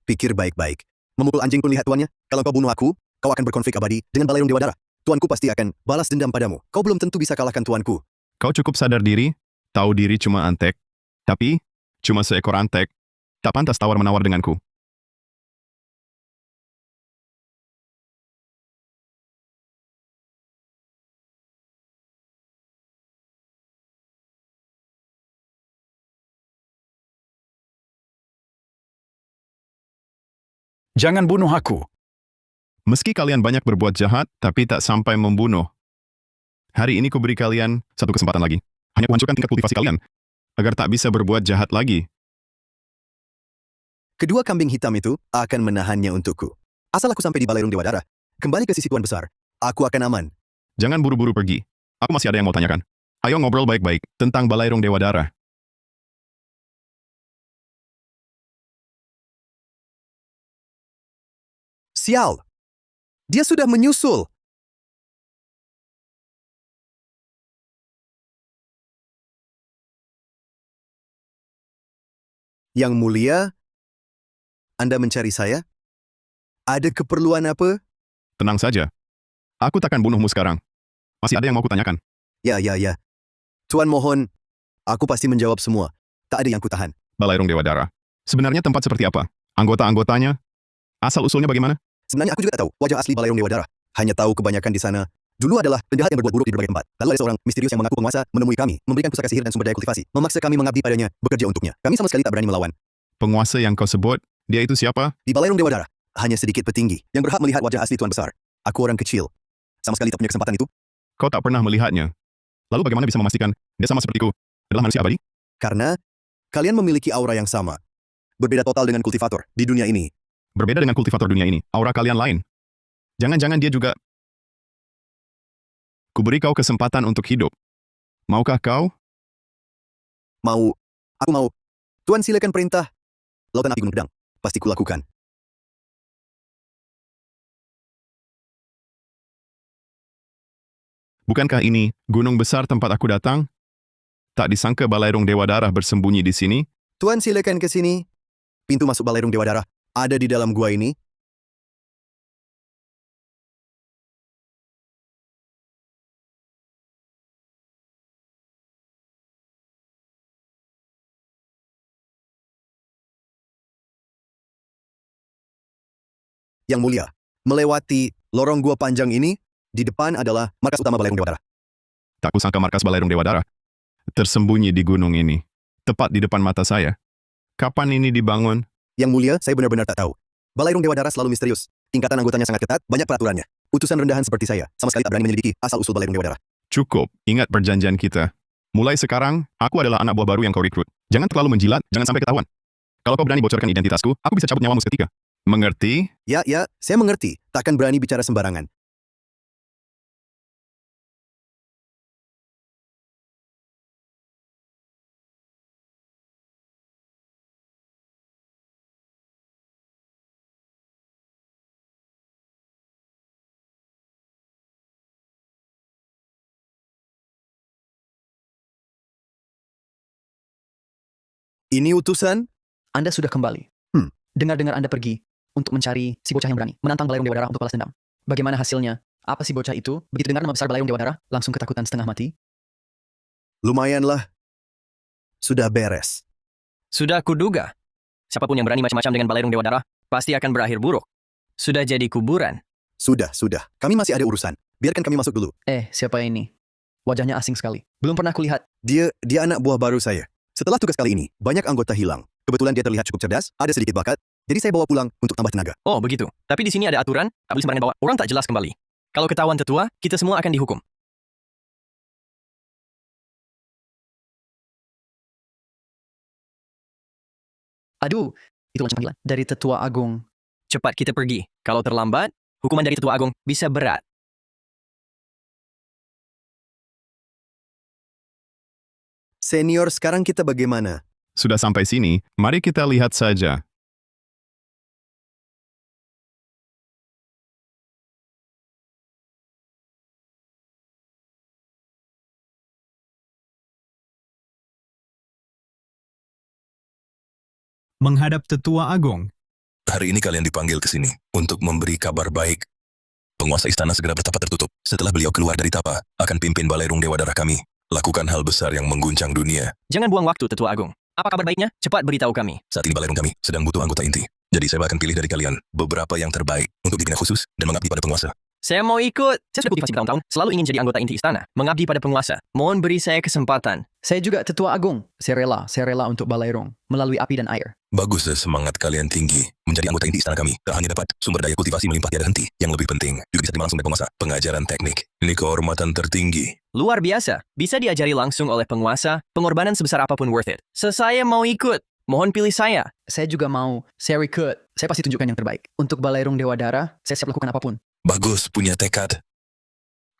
pikir baik-baik. Memukul anjing pun lihat tuannya. Kalau kau bunuh aku, kau akan berkonflik abadi dengan Balairung Dewa Dara. Tuanku pasti akan balas dendam padamu. Kau belum tentu bisa kalahkan tuanku. Kau cukup sadar diri, tahu diri cuma antek. Tapi, cuma seekor antek, tak pantas tawar-menawar denganku. Jangan bunuh aku. Meski kalian banyak berbuat jahat, tapi tak sampai membunuh. Hari ini kuberi kalian satu kesempatan lagi. Hanya kuhancurkan tingkat kultivasi kalian, agar tak bisa berbuat jahat lagi. Kedua kambing hitam itu akan menahannya untukku. Asal aku sampai di Balairung Dewa Dara, kembali ke sisi Tuan Besar, aku akan aman. Jangan buru-buru pergi. Aku masih ada yang mau tanyakan. Ayo ngobrol baik-baik tentang Balairung Dewa Dara. Sial! Dia sudah menyusul! Yang mulia, Anda mencari saya? Ada keperluan apa? Tenang saja. Aku takkan bunuhmu sekarang. Masih ada yang mau kutanyakan. Ya. Tuan mohon, aku pasti menjawab semua. Tak ada yang kutahan. Balairung Dewa Dara. Sebenarnya tempat seperti apa? Anggota-anggotanya? Asal-usulnya bagaimana? Sebenarnya aku juga tak tahu wajah asli Balairung Dewa Dara. Hanya tahu kebanyakan di sana dulu adalah penjahat yang berbuat buruk di berbagai tempat. Lalu ada seorang misterius yang mengaku penguasa menemui kami, memberikan pusaka sihir dan sumber daya kultivasi, memaksa kami mengabdi padanya, bekerja untuknya. Kami sama sekali tak berani melawan. Penguasa yang kau sebut, dia itu siapa? Di Balairung Dewa Dara, hanya sedikit petinggi yang berhak melihat wajah asli Tuan Besar. Aku orang kecil. Sama sekali tak punya kesempatan itu. Kau tak pernah melihatnya. Lalu bagaimana bisa memastikan dia sama sepertiku? Adalah manusia abadi? Karena kalian memiliki aura yang sama. Berbeda total dengan kultivator di dunia ini. Berbeda dengan kultivator dunia ini, aura kalian lain. Jangan-jangan dia juga... Kuberi kau kesempatan untuk hidup. Maukah kau? Mau. Aku mau. Tuan silakan perintah. Lautan api gunung pedang. Pasti kulakukan. Bukankah ini gunung besar tempat aku datang? Tak disangka Balairung Dewa Dara bersembunyi di sini? Tuan silakan ke sini. Pintu masuk Balairung Dewa Dara ada di dalam gua ini. Yang mulia, melewati lorong gua panjang ini, di depan adalah markas utama Balairung Dewa Dara. Tak kusangka markas Balairung Dewa Dara tersembunyi di gunung ini, tepat di depan mata saya. Kapan ini dibangun? Yang mulia, saya benar-benar tak tahu. Balairung Dewa Dara selalu misterius. Tingkatan anggotanya sangat ketat, banyak peraturannya. Utusan rendahan seperti saya, sama sekali tak berani menyelidiki asal-usul Balairung Dewa Dara. Cukup, ingat perjanjian kita. Mulai sekarang, aku adalah anak buah baru yang kau rekrut. Jangan terlalu menjilat, jangan sampai ketahuan. Kalau kau berani bocorkan identitasku, aku bisa cabut nyawamu seketika. Mengerti? Ya, saya mengerti. Takkan berani bicara sembarangan. Ini utusan? Anda sudah kembali. Dengar-dengar Anda pergi untuk mencari si bocah yang berani, menantang Balairung Dewa Dara untuk balas dendam. Bagaimana hasilnya? Apa si bocah itu? Begitu dengar nama besar Balairung Dewa Dara, langsung ketakutan setengah mati? Lumayanlah. Sudah beres. Sudah kuduga. Siapapun yang berani macam-macam dengan Balairung Dewa Dara, pasti akan berakhir buruk. Sudah jadi kuburan. Sudah. Kami masih ada urusan. Biarkan kami masuk dulu. Siapa ini? Wajahnya asing sekali. Belum pernah kulihat. Dia anak buah baru saya. Setelah tugas kali ini, banyak anggota hilang. Kebetulan dia terlihat cukup cerdas, ada sedikit bakat, jadi saya bawa pulang untuk tambah tenaga. Oh, begitu. Tapi di sini ada aturan, tak boleh sembarangan bawa orang tak jelas kembali. Kalau ketahuan tetua, kita semua akan dihukum. Aduh, itu macam panggilan dari Tetua Agung. Cepat kita pergi. Kalau terlambat, hukuman dari Tetua Agung bisa berat. Senior, sekarang kita bagaimana? Sudah sampai sini, mari kita lihat saja. menghadap Tetua Agung. Hari ini kalian dipanggil ke sini untuk memberi kabar baik. Penguasa istana segera bertapa tertutup. Setelah beliau keluar dari tapa, akan pimpin Balairung Dewa Darah kami. Lakukan hal besar yang mengguncang dunia. Jangan buang waktu, Tetua Agung. Apa kabar baiknya? Cepat beritahu kami. Saat ini Balairung kami sedang butuh anggota inti. Jadi saya akan pilih dari kalian beberapa yang terbaik untuk dibina khusus dan mengabdi pada penguasa. Saya mau ikut. Saya sudah kultivasi bertahun-tahun, selalu ingin jadi anggota inti istana, mengabdi pada penguasa. Mohon beri saya kesempatan. Saya juga Tetua Agung. Saya rela untuk Balairung melalui api dan air. Bagus, semangat kalian tinggi. Menjadi anggota inti istana kami, tak hanya dapat sumber daya kultivasi melimpah tiada henti. Yang lebih penting, juga bisa terima langsung dari penguasa. Pengajaran teknik, ini kehormatan tertinggi. Luar biasa. Bisa diajari langsung oleh penguasa, pengorbanan sebesar apapun worth it. Saya mau ikut. Mohon pilih saya. Saya juga mau. Saya ikut. Saya pasti tunjukkan yang terbaik. Untuk Balairung Dewa Darah, saya siap lakukan apapun. Bagus, punya tekad.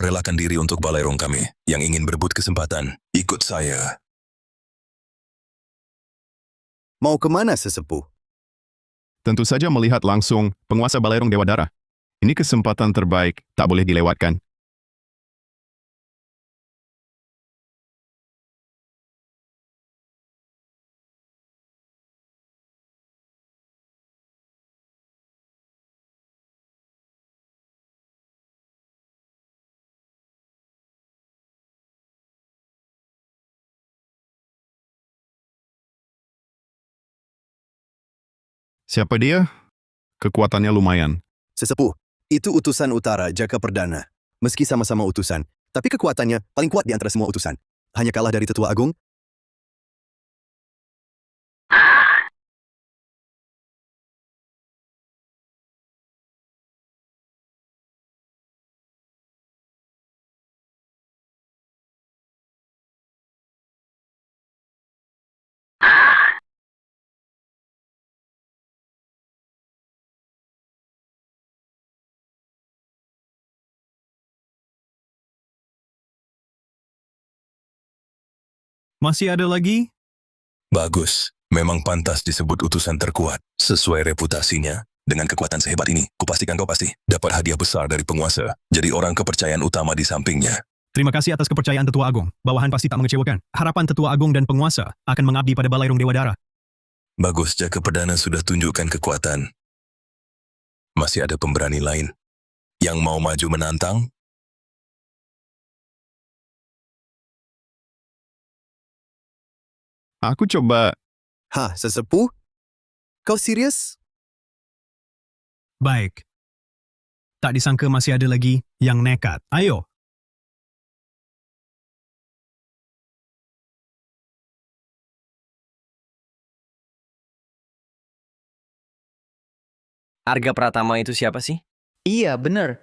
Relakan diri untuk Balairung kami. Yang ingin berebut kesempatan, ikut saya. Mau kemana sesepuh? Tentu saja melihat langsung penguasa Balairung Dewa Darah. Ini kesempatan terbaik, tak boleh dilewatkan. Siapa dia? Kekuatannya lumayan. Sesepuh, itu utusan utara Jaka Perdana. Meski sama-sama utusan, tapi kekuatannya paling kuat di antara semua utusan. Hanya kalah dari Tetua Agung. Masih ada lagi? Bagus, memang pantas disebut utusan terkuat. Sesuai reputasinya, dengan kekuatan sehebat ini, kupastikan kau pasti dapat hadiah besar dari penguasa. Jadi orang kepercayaan utama di sampingnya. Terima kasih atas kepercayaan Tetua Agung. Bawahan pasti tak mengecewakan. Harapan Tetua Agung dan penguasa akan mengabdi pada Balairung Dewa Darah. Bagus, Jaka Perdana sudah tunjukkan kekuatan. Masih ada pemberani lain yang mau maju menantang? Aku coba... Hah, sesepuh? Kau serius? Baik. Tak disangka masih ada lagi yang nekat. Ayo. Arga Pratama itu siapa sih? Iya, benar.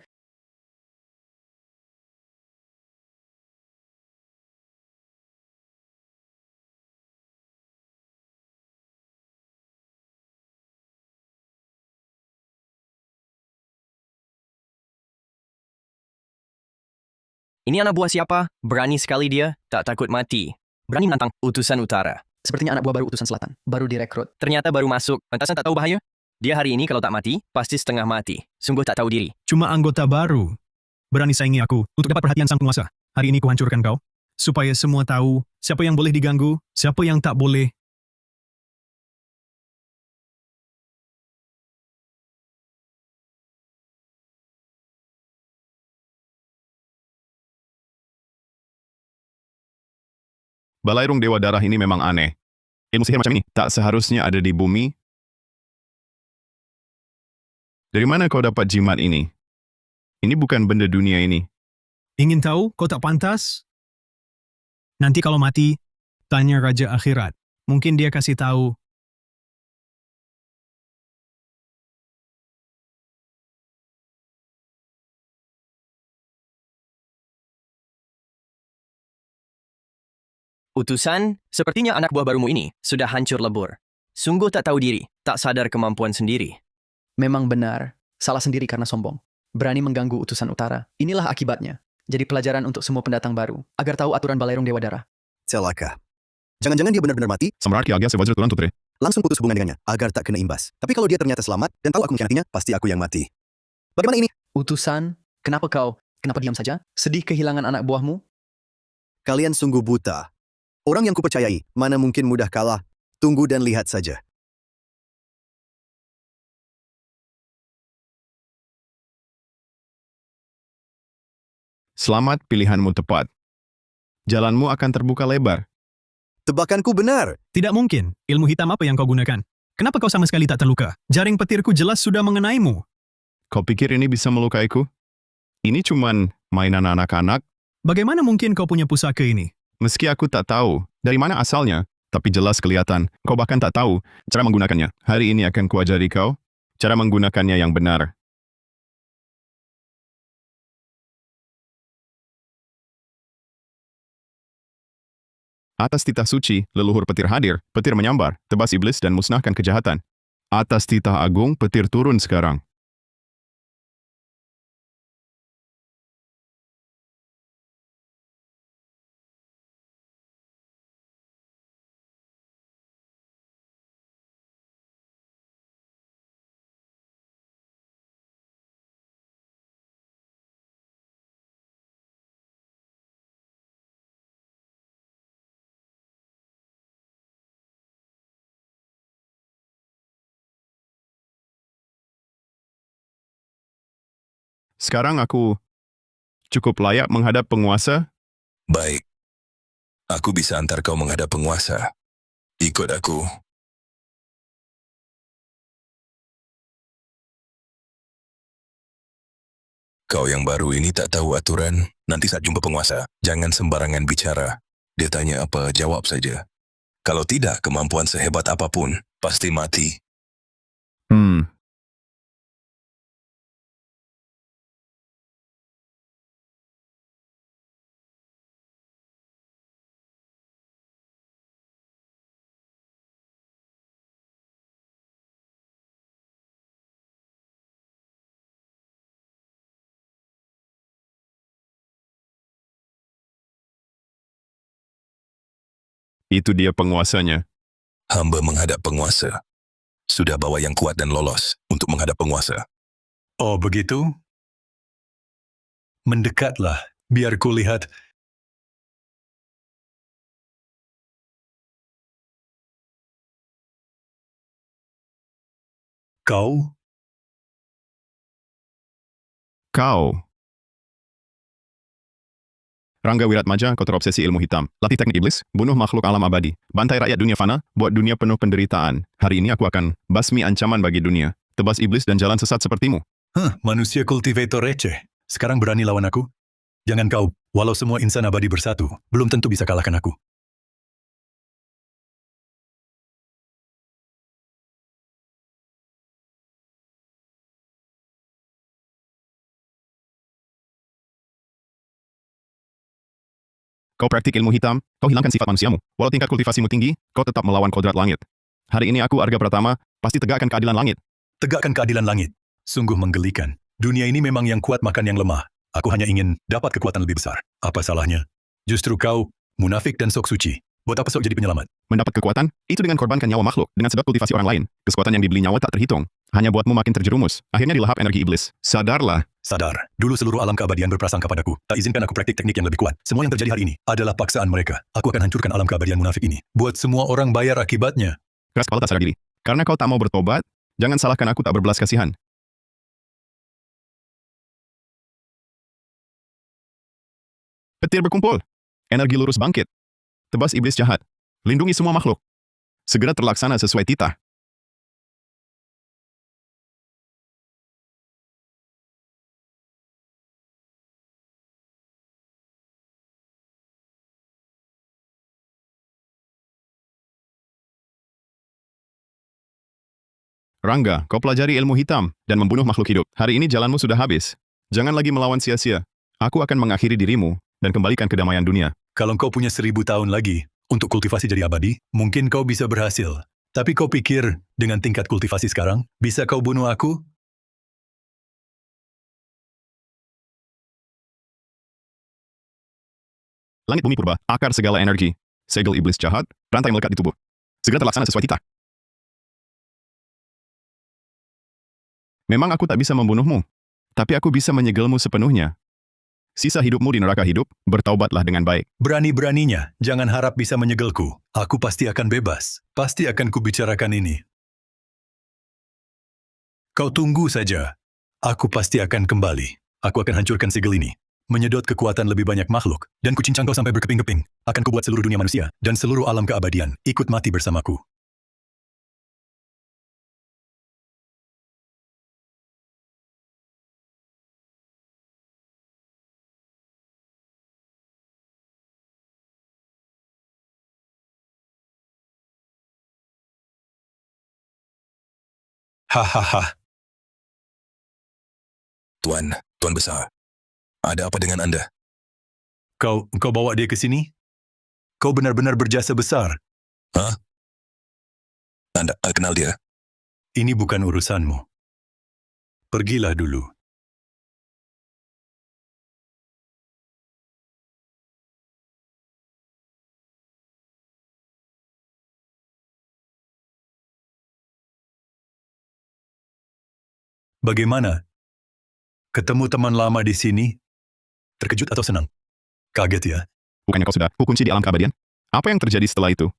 Ini anak buah siapa? Berani sekali dia, tak takut mati. Berani menantang utusan utara. Sepertinya anak buah baru utusan selatan. Baru direkrut. Ternyata baru masuk. Pantasan tak tahu bahaya? Dia hari ini kalau tak mati, pasti setengah mati. Sungguh tak tahu diri. Cuma anggota baru. Berani saingi aku untuk dapat perhatian sang penguasa. Hari ini kuhancurkan kau. Supaya semua tahu siapa yang boleh diganggu, siapa yang tak boleh. Balairung Dewa Darah ini memang aneh. Ilmu sihir macam ini tak seharusnya ada di bumi. Dari mana kau dapat jimat ini? Ini bukan benda dunia ini. Ingin tahu kau tak pantas? Nanti kalau mati, tanya Raja Akhirat. Mungkin dia kasih tahu. Utusan, sepertinya anak buah barumu ini sudah hancur lebur. Sungguh tak tahu diri, tak sadar kemampuan sendiri. Memang benar. Salah sendiri karena sombong. Berani mengganggu utusan utara. Inilah akibatnya. Jadi pelajaran untuk semua pendatang baru. Agar tahu aturan Balairung Dewa Darah. Celaka. Jangan-jangan dia benar-benar mati? Samrarki Agya Sewajra Tulan Tutre. Langsung putus hubungan dengannya, agar tak kena imbas. Tapi kalau dia ternyata selamat, dan tahu aku mengkhianatinya, pasti aku yang mati. Bagaimana ini? Utusan, kenapa kau? Kenapa diam saja? Sedih kehilangan anak buahmu? Kalian sungguh buta. Orang yang kupercayai, mana mungkin mudah kalah. Tunggu dan lihat saja. Selamat, pilihanmu tepat. Jalanmu akan terbuka lebar. Tebakanku benar. Tidak mungkin. Ilmu hitam apa yang kau gunakan? Kenapa kau sama sekali tak terluka? Jaring petirku jelas sudah mengenaimu. Kau pikir ini bisa melukaiku? Ini cuman mainan anak-anak. Bagaimana mungkin kau punya pusaka ini? Meski aku tak tahu dari mana asalnya, tapi jelas kelihatan. Kau bahkan tak tahu cara menggunakannya. Hari ini akan kuajari kau cara menggunakannya yang benar. Atas titah suci, leluhur petir hadir, petir menyambar, tebas iblis dan musnahkan kejahatan. Atas titah agung, petir turun sekarang. Sekarang aku cukup layak menghadap penguasa? Baik. Aku bisa antar kau menghadap penguasa. Ikut aku. Kau yang baru ini tak tahu aturan, nanti saat jumpa penguasa, jangan sembarangan bicara. Dia tanya apa, jawab saja. Kalau tidak, kemampuan sehebat apapun, pasti mati. Itu dia penguasanya. Hamba menghadap penguasa. Sudah bawa yang kuat dan lolos untuk menghadap penguasa. Oh begitu? Mendekatlah, biar kulihat. Kau? Rangga Wiratmaja, kau terobsesi ilmu hitam. Latih teknik iblis, bunuh makhluk alam abadi. Bantai rakyat dunia fana, buat dunia penuh penderitaan. Hari ini aku akan basmi ancaman bagi dunia. Tebas iblis dan jalan sesat sepertimu. Manusia kultivator receh. Sekarang berani lawan aku? Jangan kau, walau semua insan abadi bersatu, belum tentu bisa kalahkan aku. Kau praktik ilmu hitam, kau hilangkan sifat manusiamu. Walau tingkat kultivasimu tinggi, kau tetap melawan kodrat langit. Hari ini aku, Arga Pratama, pasti tegakkan keadilan langit. Tegakkan keadilan langit. Sungguh menggelikan. Dunia ini memang yang kuat makan yang lemah. Aku hanya ingin dapat kekuatan lebih besar. Apa salahnya? Justru kau, munafik dan sok suci. Buat apa sok jadi penyelamat? Mendapat kekuatan, itu dengan korbankan nyawa makhluk, dengan sebab kultivasi orang lain. Kesempatan yang dibeli nyawa tak terhitung. Hanya buatmu makin terjerumus. Akhirnya dilahap energi iblis. Sadarlah. Sadar, dulu seluruh alam keabadian berprasangka padaku. Tak izinkan aku praktik teknik yang lebih kuat. Semua yang terjadi hari ini adalah paksaan mereka. Aku akan hancurkan alam keabadian munafik ini. Buat semua orang bayar akibatnya. Keras kepala tak sadar diri. Karena kau tak mau bertobat, jangan salahkan aku tak berbelas kasihan. Petir berkumpul. Energi lurus bangkit. Tebas iblis jahat. Lindungi semua makhluk. Segera terlaksana sesuai titah. Rangga, kau pelajari ilmu hitam dan membunuh makhluk hidup. Hari ini jalanmu sudah habis. Jangan lagi melawan sia-sia. Aku akan mengakhiri dirimu dan kembalikan kedamaian dunia. Kalau kau punya 1000 tahun lagi untuk kultivasi jadi abadi, mungkin kau bisa berhasil. Tapi kau pikir dengan tingkat kultivasi sekarang, bisa kau bunuh aku? Langit bumi purba, akar segala energi. Segel iblis jahat, rantai melekat di tubuh. Segera terlaksana sesuai titah. Memang aku tak bisa membunuhmu, tapi aku bisa menyegelmu sepenuhnya. Sisa hidupmu di neraka hidup, bertaubatlah dengan baik. Berani-beraninya, jangan harap bisa menyegelku. Aku pasti akan bebas. Pasti akan kubicarakan ini. Kau tunggu saja. Aku pasti akan kembali. Aku akan hancurkan segel ini. menyedot kekuatan lebih banyak makhluk, dan kucincang kau sampai berkeping-keping. Akan kubuat seluruh dunia manusia dan seluruh alam keabadian ikut mati bersamaku. Hahaha. Tuan besar. Ada apa dengan Anda? Kau bawa dia ke sini? Kau benar-benar berjasa besar. Hah? Anda kenal dia? Ini bukan urusanmu. Pergilah dulu. Bagaimana? Ketemu teman lama di sini? Terkejut atau senang? Kaget ya? Bukannya kau sudah kukunci di alam keabadian? Apa yang terjadi setelah itu?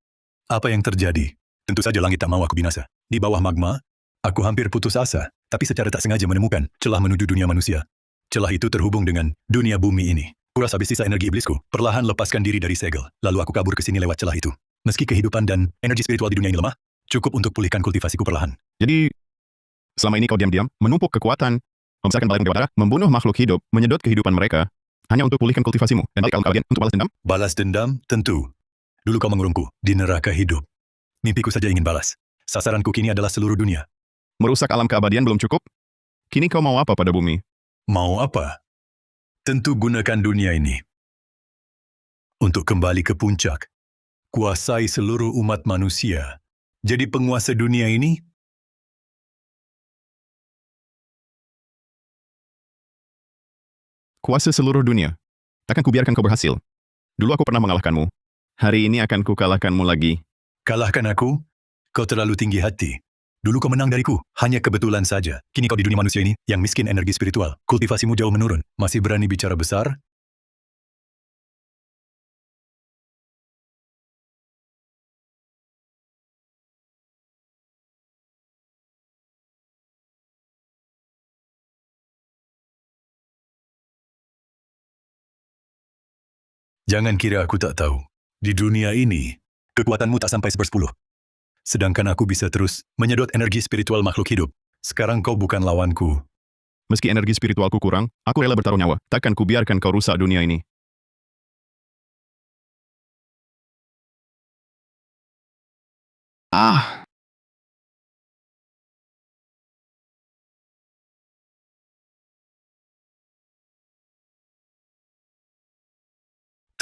Apa yang terjadi? Tentu saja langit tak mau aku binasa. Di bawah magma, aku hampir putus asa, tapi secara tak sengaja menemukan celah menuju dunia manusia. Celah itu terhubung dengan dunia bumi ini. Kuras habis sisa energi iblisku, perlahan lepaskan diri dari segel. Lalu aku kabur ke sini lewat celah itu. Meski kehidupan dan energi spiritual di dunia ini lemah, cukup untuk pulihkan kultivasiku perlahan. Jadi, selama ini kau diam-diam, menumpuk kekuatan, membesarkan balai dewa darah, membunuh makhluk hidup, menyedot kehidupan mereka, hanya untuk pulihkan kultivasimu, dan balik ke alam keabadian untuk balas dendam? Balas dendam? Tentu. Dulu kau mengurungku di neraka hidup. Mimpiku saja ingin balas. Sasaranku kini adalah seluruh dunia. Merusak alam keabadian belum cukup? Kini kau mau apa pada bumi? Mau apa? Tentu gunakan dunia ini untuk kembali ke puncak. Kuasai seluruh umat manusia. Jadi penguasa dunia ini? Kuasa seluruh dunia. Takkan kubiarkan kau berhasil. Dulu aku pernah mengalahkanmu. Hari ini akan kukalahkanmu lagi. Kalahkan aku? Kau terlalu tinggi hati. Dulu kau menang dariku, hanya kebetulan saja. Kini kau di dunia manusia ini, yang miskin energi spiritual. Kultivasimu jauh menurun. Masih berani bicara besar? Jangan kira aku tak tahu. Di dunia ini, kekuatanmu tak sampai 1/10. Sedangkan aku bisa terus menyedot energi spiritual makhluk hidup. Sekarang kau bukan lawanku. Meski energi spiritualku kurang, aku rela bertaruh nyawa. Takkan kubiarkan kau rusak dunia ini. Ah!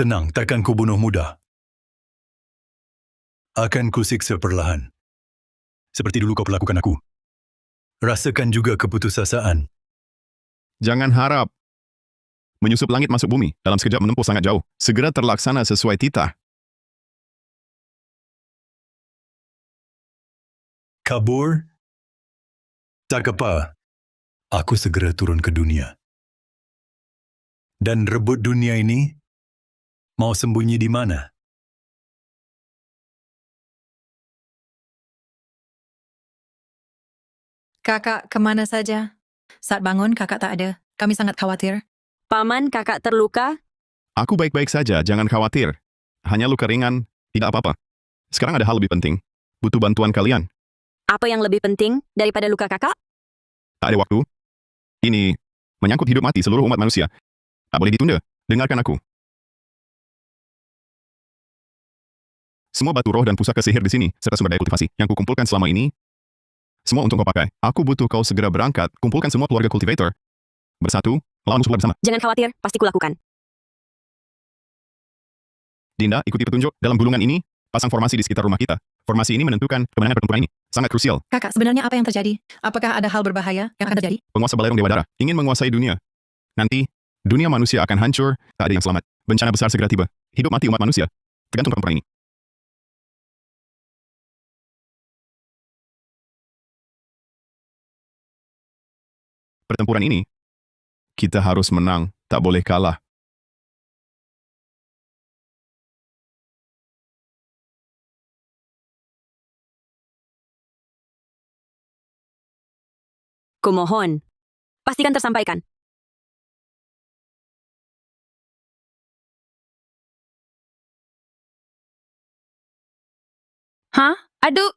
Tenang, takkan kubunuh mudah. Akan kusiksa perlahan. Seperti dulu kau perlakukan aku. Rasakan juga keputusasaan. Jangan harap. Menyusup langit masuk bumi, dalam sekejap menempuh sangat jauh. Segera terlaksana sesuai titah. Kabur? Tak apa. Aku segera turun ke dunia. Dan rebut dunia ini? Mau sembunyi di mana? Kakak kemana saja? Saat bangun, kakak tak ada. Kami sangat khawatir. Paman, kakak terluka? Aku baik-baik saja, jangan khawatir. Hanya luka ringan, tidak apa-apa. Sekarang ada hal lebih penting. Butuh bantuan kalian. Apa yang lebih penting daripada luka kakak? Tak ada waktu. Ini menyangkut hidup mati seluruh umat manusia. Tak boleh ditunda. Dengarkan aku. Semua batu roh dan pusaka sihir di sini, serta sumber daya kultivasi yang kukumpulkan selama ini, semua untuk kau pakai. Aku butuh kau segera berangkat, kumpulkan semua keluarga kultivator. Bersatu, lawan musuh bersama. Jangan khawatir, pasti kulakukan. Dinda, ikuti petunjuk. Dalam gulungan ini, pasang formasi di sekitar rumah kita. Formasi ini menentukan kemenangan pertempuran ini. Sangat krusial. Kakak, sebenarnya apa yang terjadi? Apakah ada hal berbahaya yang akan terjadi? Penguasa Balerong Dewa Darah ingin menguasai dunia. Nanti, dunia manusia akan hancur, tak ada yang selamat. Bencana besar segera tiba. Hidup mati umat manusia tergantung pertempuran ini. Pertempuran ini, kita harus menang, tak boleh kalah. Kumohon. Pastikan tersampaikan. Aduh.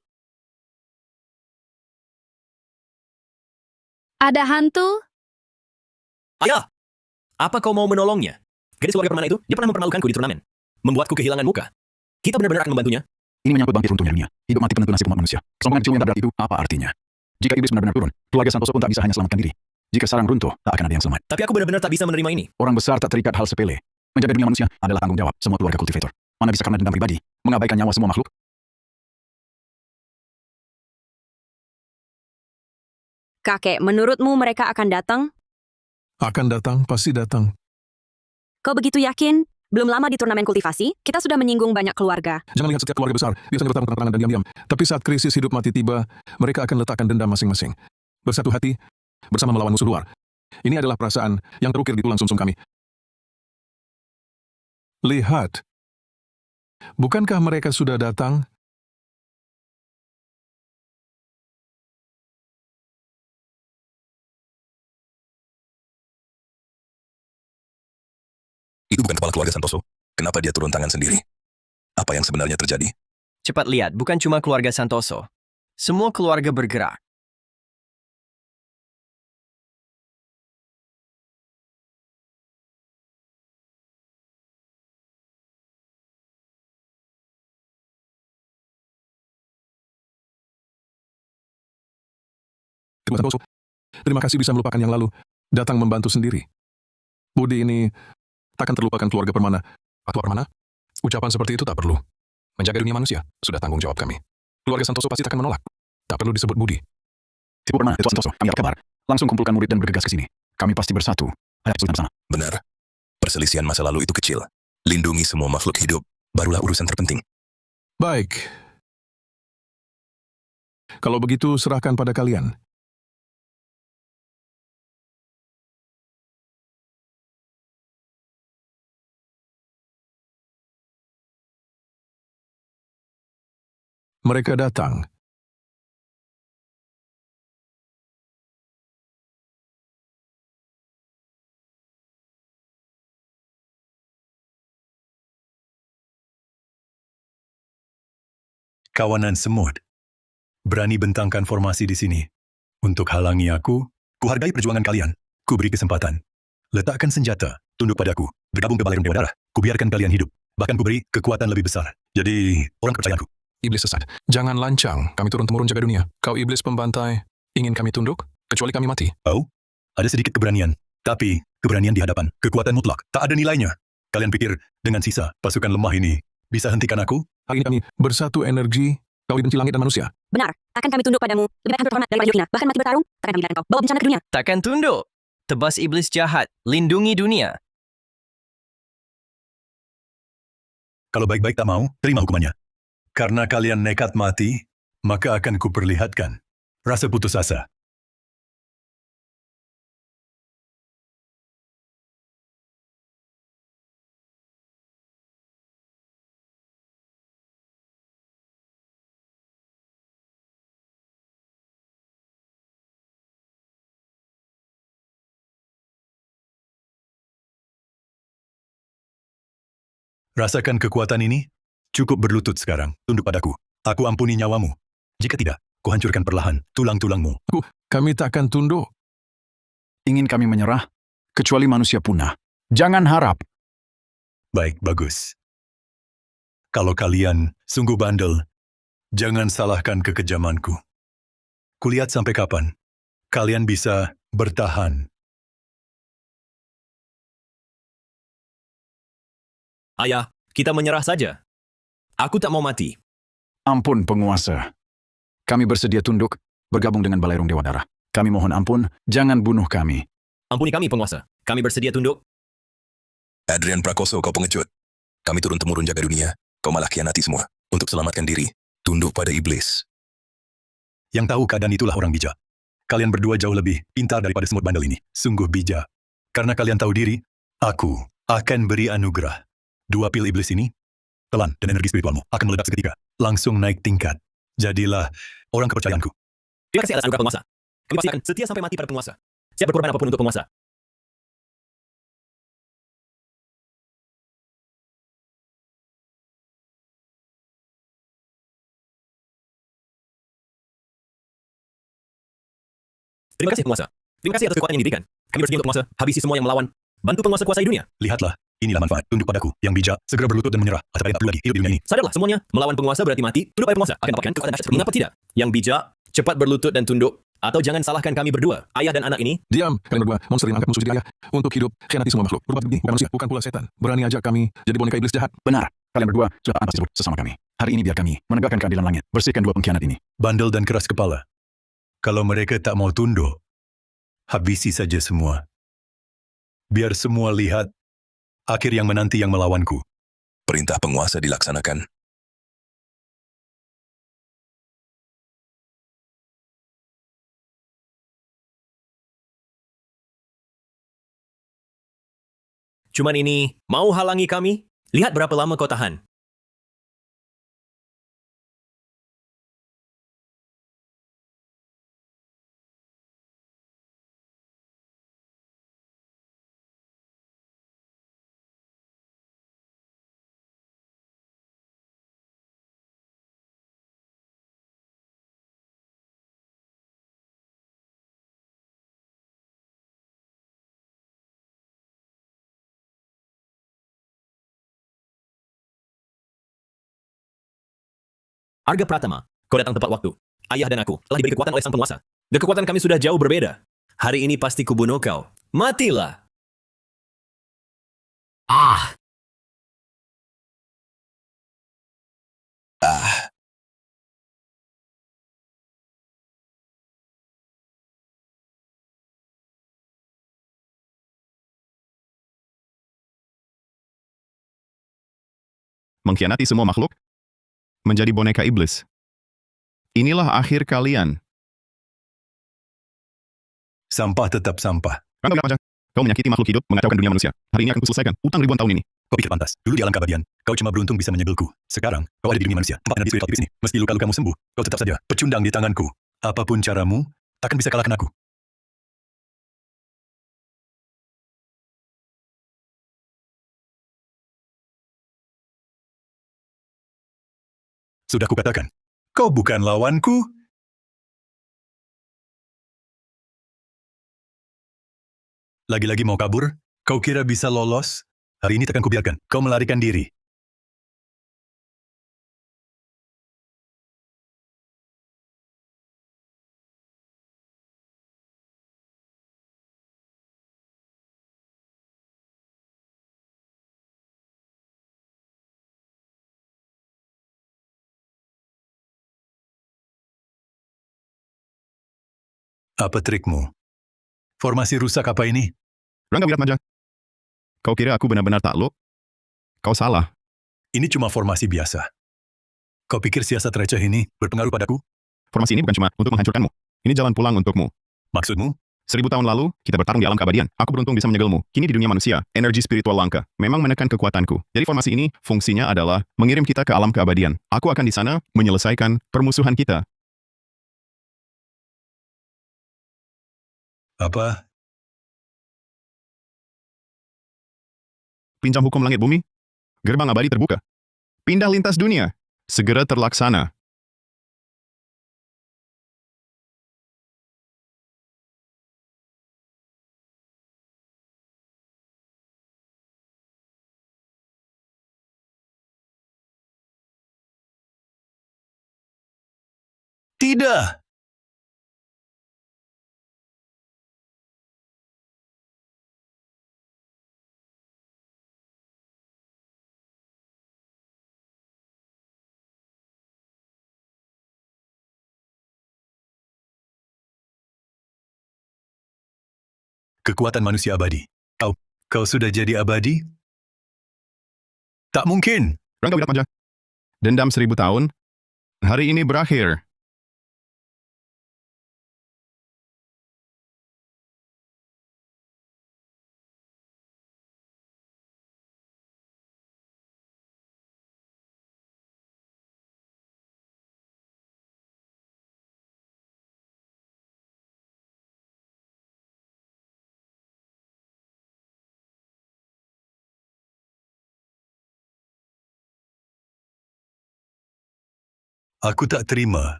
Ada hantu? Ayah! Apa kau mau menolongnya? Gadis keluarga permana itu, dia pernah mempermalukanku di turnamen. Membuatku kehilangan muka. Kita benar-benar akan membantunya. Ini menyangkut bangkit runtuhnya dunia. Hidup mati penentu nasib umat manusia. Kesombongan kecil yang tak berat itu apa artinya? Jika iblis benar-benar turun, keluarga Santoso pun tak bisa hanya selamatkan diri. Jika sarang runtuh, tak akan ada yang selamat. Tapi aku benar-benar tak bisa menerima ini. Orang besar tak terikat hal sepele. Menjaga dunia manusia adalah tanggung jawab semua keluarga kultivator. Mana bisa karena dendam pribadi, mengabaikan nyawa semua makhluk? Kakek, menurutmu mereka akan datang? Akan datang, pasti datang. Kau begitu yakin? Belum lama di turnamen kultivasi, kita sudah menyinggung banyak keluarga. Jangan lihat setiap keluarga besar, biasanya bertarung terang-terangan dan diam-diam. Tapi saat krisis hidup mati tiba, mereka akan letakkan dendam masing-masing. Bersatu hati, bersama melawan musuh luar. Ini adalah perasaan yang terukir di tulang sumsum kami. Lihat. Bukankah mereka sudah datang? Itu bukan kepala keluarga Santoso. Kenapa dia turun tangan sendiri? Apa yang sebenarnya terjadi? Cepat lihat, bukan cuma keluarga Santoso. Semua keluarga bergerak. Santoso, terima kasih bisa melupakan yang lalu. Datang membantu sendiri. Budi ini takkan terlupakan keluarga Permana. Atau Permana? Ucapan seperti itu tak perlu. Menjaga dunia manusia sudah tanggung jawab kami. Keluarga Santoso pasti takkan menolak. Tak perlu disebut Budi. Tipu Permana, itu Santoso. Kami apa kabar? Langsung kumpulkan murid dan bergegas ke sini. Kami pasti bersatu. Ayo bersama. Benar. Perselisihan masa lalu itu kecil. Lindungi semua makhluk hidup. Barulah urusan terpenting. Baik. Kalau begitu, serahkan pada kalian. Mereka datang. Kawanan semut. Berani bentangkan formasi di sini. Untuk halangi aku, kuhargai perjuangan kalian. Ku beri kesempatan. Letakkan senjata, tunduk padaku, bergabung ke Balai Dewa Darah. Kubiarkan kalian hidup. Bahkan ku beri kekuatan lebih besar. Jadi, orang kepercayaanku. Iblis sesat. Jangan lancang. Kami turun-temurun jaga dunia. Kau iblis pembantai. Ingin kami tunduk? Kecuali kami mati. Oh, ada sedikit keberanian. Tapi, keberanian di hadapan. Kekuatan mutlak. Tak ada nilainya. Kalian pikir, dengan sisa pasukan lemah ini, bisa hentikan aku? Hari ini kami bersatu energi. Kau dibenci langit dan manusia. Benar, akan kami tunduk padamu. Lebih baik hampir terhormat daripada hidup hina. Bahkan mati bertarung, takkan kami biarkan kau. Bawa bencana ke dunia. Takkan tunduk. Tebas iblis jahat. Lindungi dunia. Kalau baik-baik tak mau, terima hukumannya. Karena kalian nekat mati, maka akan kuperlihatkan rasa putus asa. Rasakan kekuatan ini? Cukup berlutut sekarang, tunduk padaku. Aku ampuni nyawamu. Jika tidak, kuhancurkan perlahan tulang-tulangmu. Kami takkan tunduk. Ingin kami menyerah? Kecuali manusia punah. Jangan harap. Baik, bagus. Kalau kalian sungguh bandel, jangan salahkan kekejamanku. Kulihat sampai kapan kalian bisa bertahan. Ayah, kita menyerah saja. Aku tak mau mati. Ampun, penguasa. Kami bersedia tunduk, bergabung dengan Balerung Dewa Darah. Kami mohon ampun, jangan bunuh kami. Ampuni kami, penguasa. Kami bersedia tunduk. Adrian Prakoso, kau pengecut. Kami turun-temurun jaga dunia. Kau malah khianati semua. Untuk selamatkan diri, tunduk pada iblis. Yang tahu keadaan itulah orang bijak. Kalian berdua jauh lebih pintar daripada semut bandel ini. Sungguh bijak. Karena kalian tahu diri, aku akan beri anugerah. 2 pil iblis ini, telan dan energi spiritualmu akan meledak seketika. Langsung naik tingkat. Jadilah orang kepercayaanku. Terima kasih atas anugerah penguasa. Kami pasti akan setia sampai mati pada penguasa. Siap berkorban apapun untuk penguasa. Terima kasih penguasa. Terima kasih atas kekuatan yang diberikan. Kami bersedia untuk penguasa, habisi semua yang melawan. Bantu penguasa kuasai dunia. Lihatlah, inilah manfaat. Tunduk padaku, yang bijak, segera berlutut dan menyerah. Atau tak perlu lagi hidup di dunia ini. Sadarlah semuanya, melawan penguasa berarti mati. Tunduk pada penguasa akan dapatkan kekuatan dahsyat. Mengapa tidak? Yang bijak, cepat berlutut dan tunduk. Atau jangan salahkan kami berdua, ayah dan anak ini. Diam, kalian berdua. Monster yang angkat musuh jadi ayah. Untuk hidup, khianati semua makhluk. Berbuat begini, bukan manusia, bukan pula setan. Berani ajak kami jadi boneka iblis jahat. Benar, kalian berdua sudah pantas disebut sesama kami. Hari ini biar kami menegakkan keadilan langit. Bersihkan dua pengkhianat ini. Bandel dan keras kepala. Kalau mereka tak mau tunduk, habisi saja semua. Biar semua lihat akhir yang menanti yang melawanku. Perintah penguasa dilaksanakan. Cuman ini, mau halangi kami? Lihat berapa lama kau tahan. Arga Pratama, kau datang tepat waktu. Ayah dan aku telah diberi kekuatan oleh sang penguasa. Dan kekuatan kami sudah jauh berbeda. Hari ini pasti kubunuh kau. Matilah! Ah! Mengkhianati semua makhluk? Menjadi boneka iblis. Inilah akhir kalian. Sampah tetap sampah. Rangga Wirapanja, kau menyakiti makhluk hidup, mengacaukan dunia manusia. Hari ini akan kuselesaikan utang ribuan tahun ini. Kau pikir pantas. Dulu di alam keabadian, kau cuma beruntung bisa menyegelku. Sekarang, kau ada di dunia manusia. Tempat energi spiritual tipis ini. Meski luka-lukamu sembuh, kau tetap saja pecundang di tanganku. Apapun caramu, takkan bisa kalahkan aku. Sudah kukatakan, kau bukan lawanku. Lagi-lagi mau kabur? Kau kira bisa lolos? Hari ini takkan kubiarkan. Kau melarikan diri. Apa trikmu? Formasi rusak apa ini? Rangga Wirapanja, kau kira aku benar-benar takluk? Kau salah. Ini cuma formasi biasa. Kau pikir siasat receh ini berpengaruh padaku? Formasi ini bukan cuma untuk menghancurkanmu. Ini jalan pulang untukmu. Maksudmu? 1000 tahun lalu, kita bertarung di alam keabadian. Aku beruntung bisa menyegelmu. Kini di dunia manusia, energi spiritual langka memang menekan kekuatanku. Jadi formasi ini, fungsinya adalah mengirim kita ke alam keabadian. Aku akan di sana menyelesaikan permusuhan kita. Apa? Pinjam hukum langit bumi. Gerbang abadi terbuka. Pindah lintas dunia. Segera terlaksana. Tidak! Kekuatan manusia abadi. Kau sudah jadi abadi? Tak mungkin. Rangga Wirapanja. Dendam 1000 tahun. Hari ini berakhir. Aku tak terima.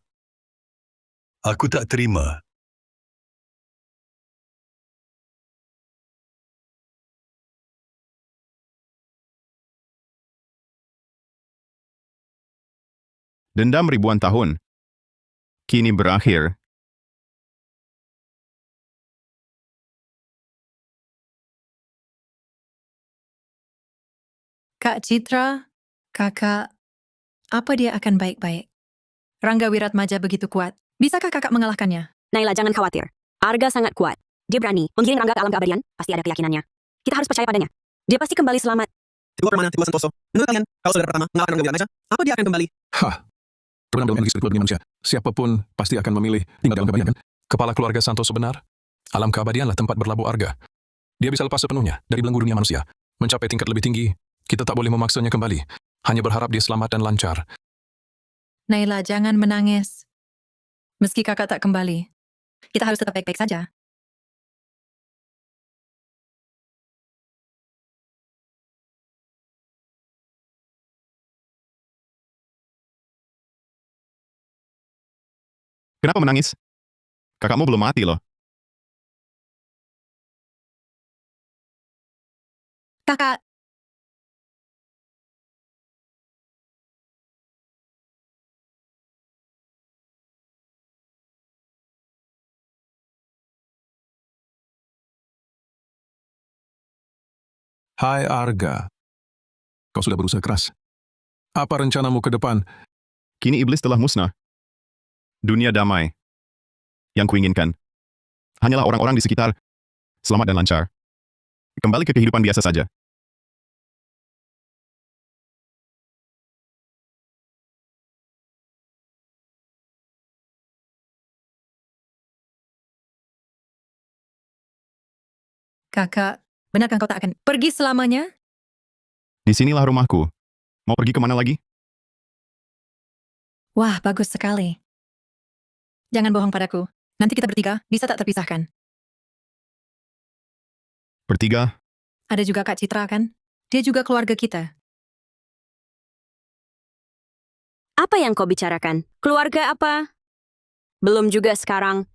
Aku tak terima. Dendam ribuan tahun. Kini berakhir. Kak Citra, kakak, apa dia akan baik-baik? Rangga Wiratmaja begitu kuat. Bisakah kakak mengalahkannya? Naila, jangan khawatir. Arga sangat kuat. Dia berani menggiring Rangga ke alam keabadian, pasti ada keyakinannya. Kita harus percaya padanya. Dia pasti kembali selamat. Teguh Permana, Teguh Santoso. Menurut kalian, kalau saudara pertama mengalahkan Rangga Wiratmaja, apa dia akan kembali? Hah. Terbenam dalam energi spiritual dunia manusia. Siapapun pasti akan memilih tinggal dalam keabadian, kan? Kepala keluarga Santoso benar. Alam keabadianlah tempat berlabuh Arga. Dia bisa lepas sepenuhnya dari belenggu dunia manusia. Mencapai tingkat lebih tinggi, kita tak boleh memaksanya kembali. Hanya berharap dia selamat dan lancar. Naila, jangan menangis. Meski kakak tak kembali, kita harus tetap baik-baik saja. Kenapa menangis? Kakakmu belum mati loh. Kakak, Hai Arga. Kau sudah berusaha keras. Apa rencanamu ke depan? Kini iblis telah musnah. Dunia damai. Yang kuinginkan hanyalah orang-orang di sekitar selamat dan lancar. Kembali ke kehidupan biasa saja. kakak, benarkah kau tak akan pergi selamanya? Disinilah rumahku. Mau pergi kemana lagi? Wah, bagus sekali. Jangan bohong padaku. Nanti kita bertiga bisa tak terpisahkan. Bertiga? Ada juga Kak Citra kan? Dia juga keluarga kita. Apa yang kau bicarakan? Keluarga apa? Belum juga sekarang.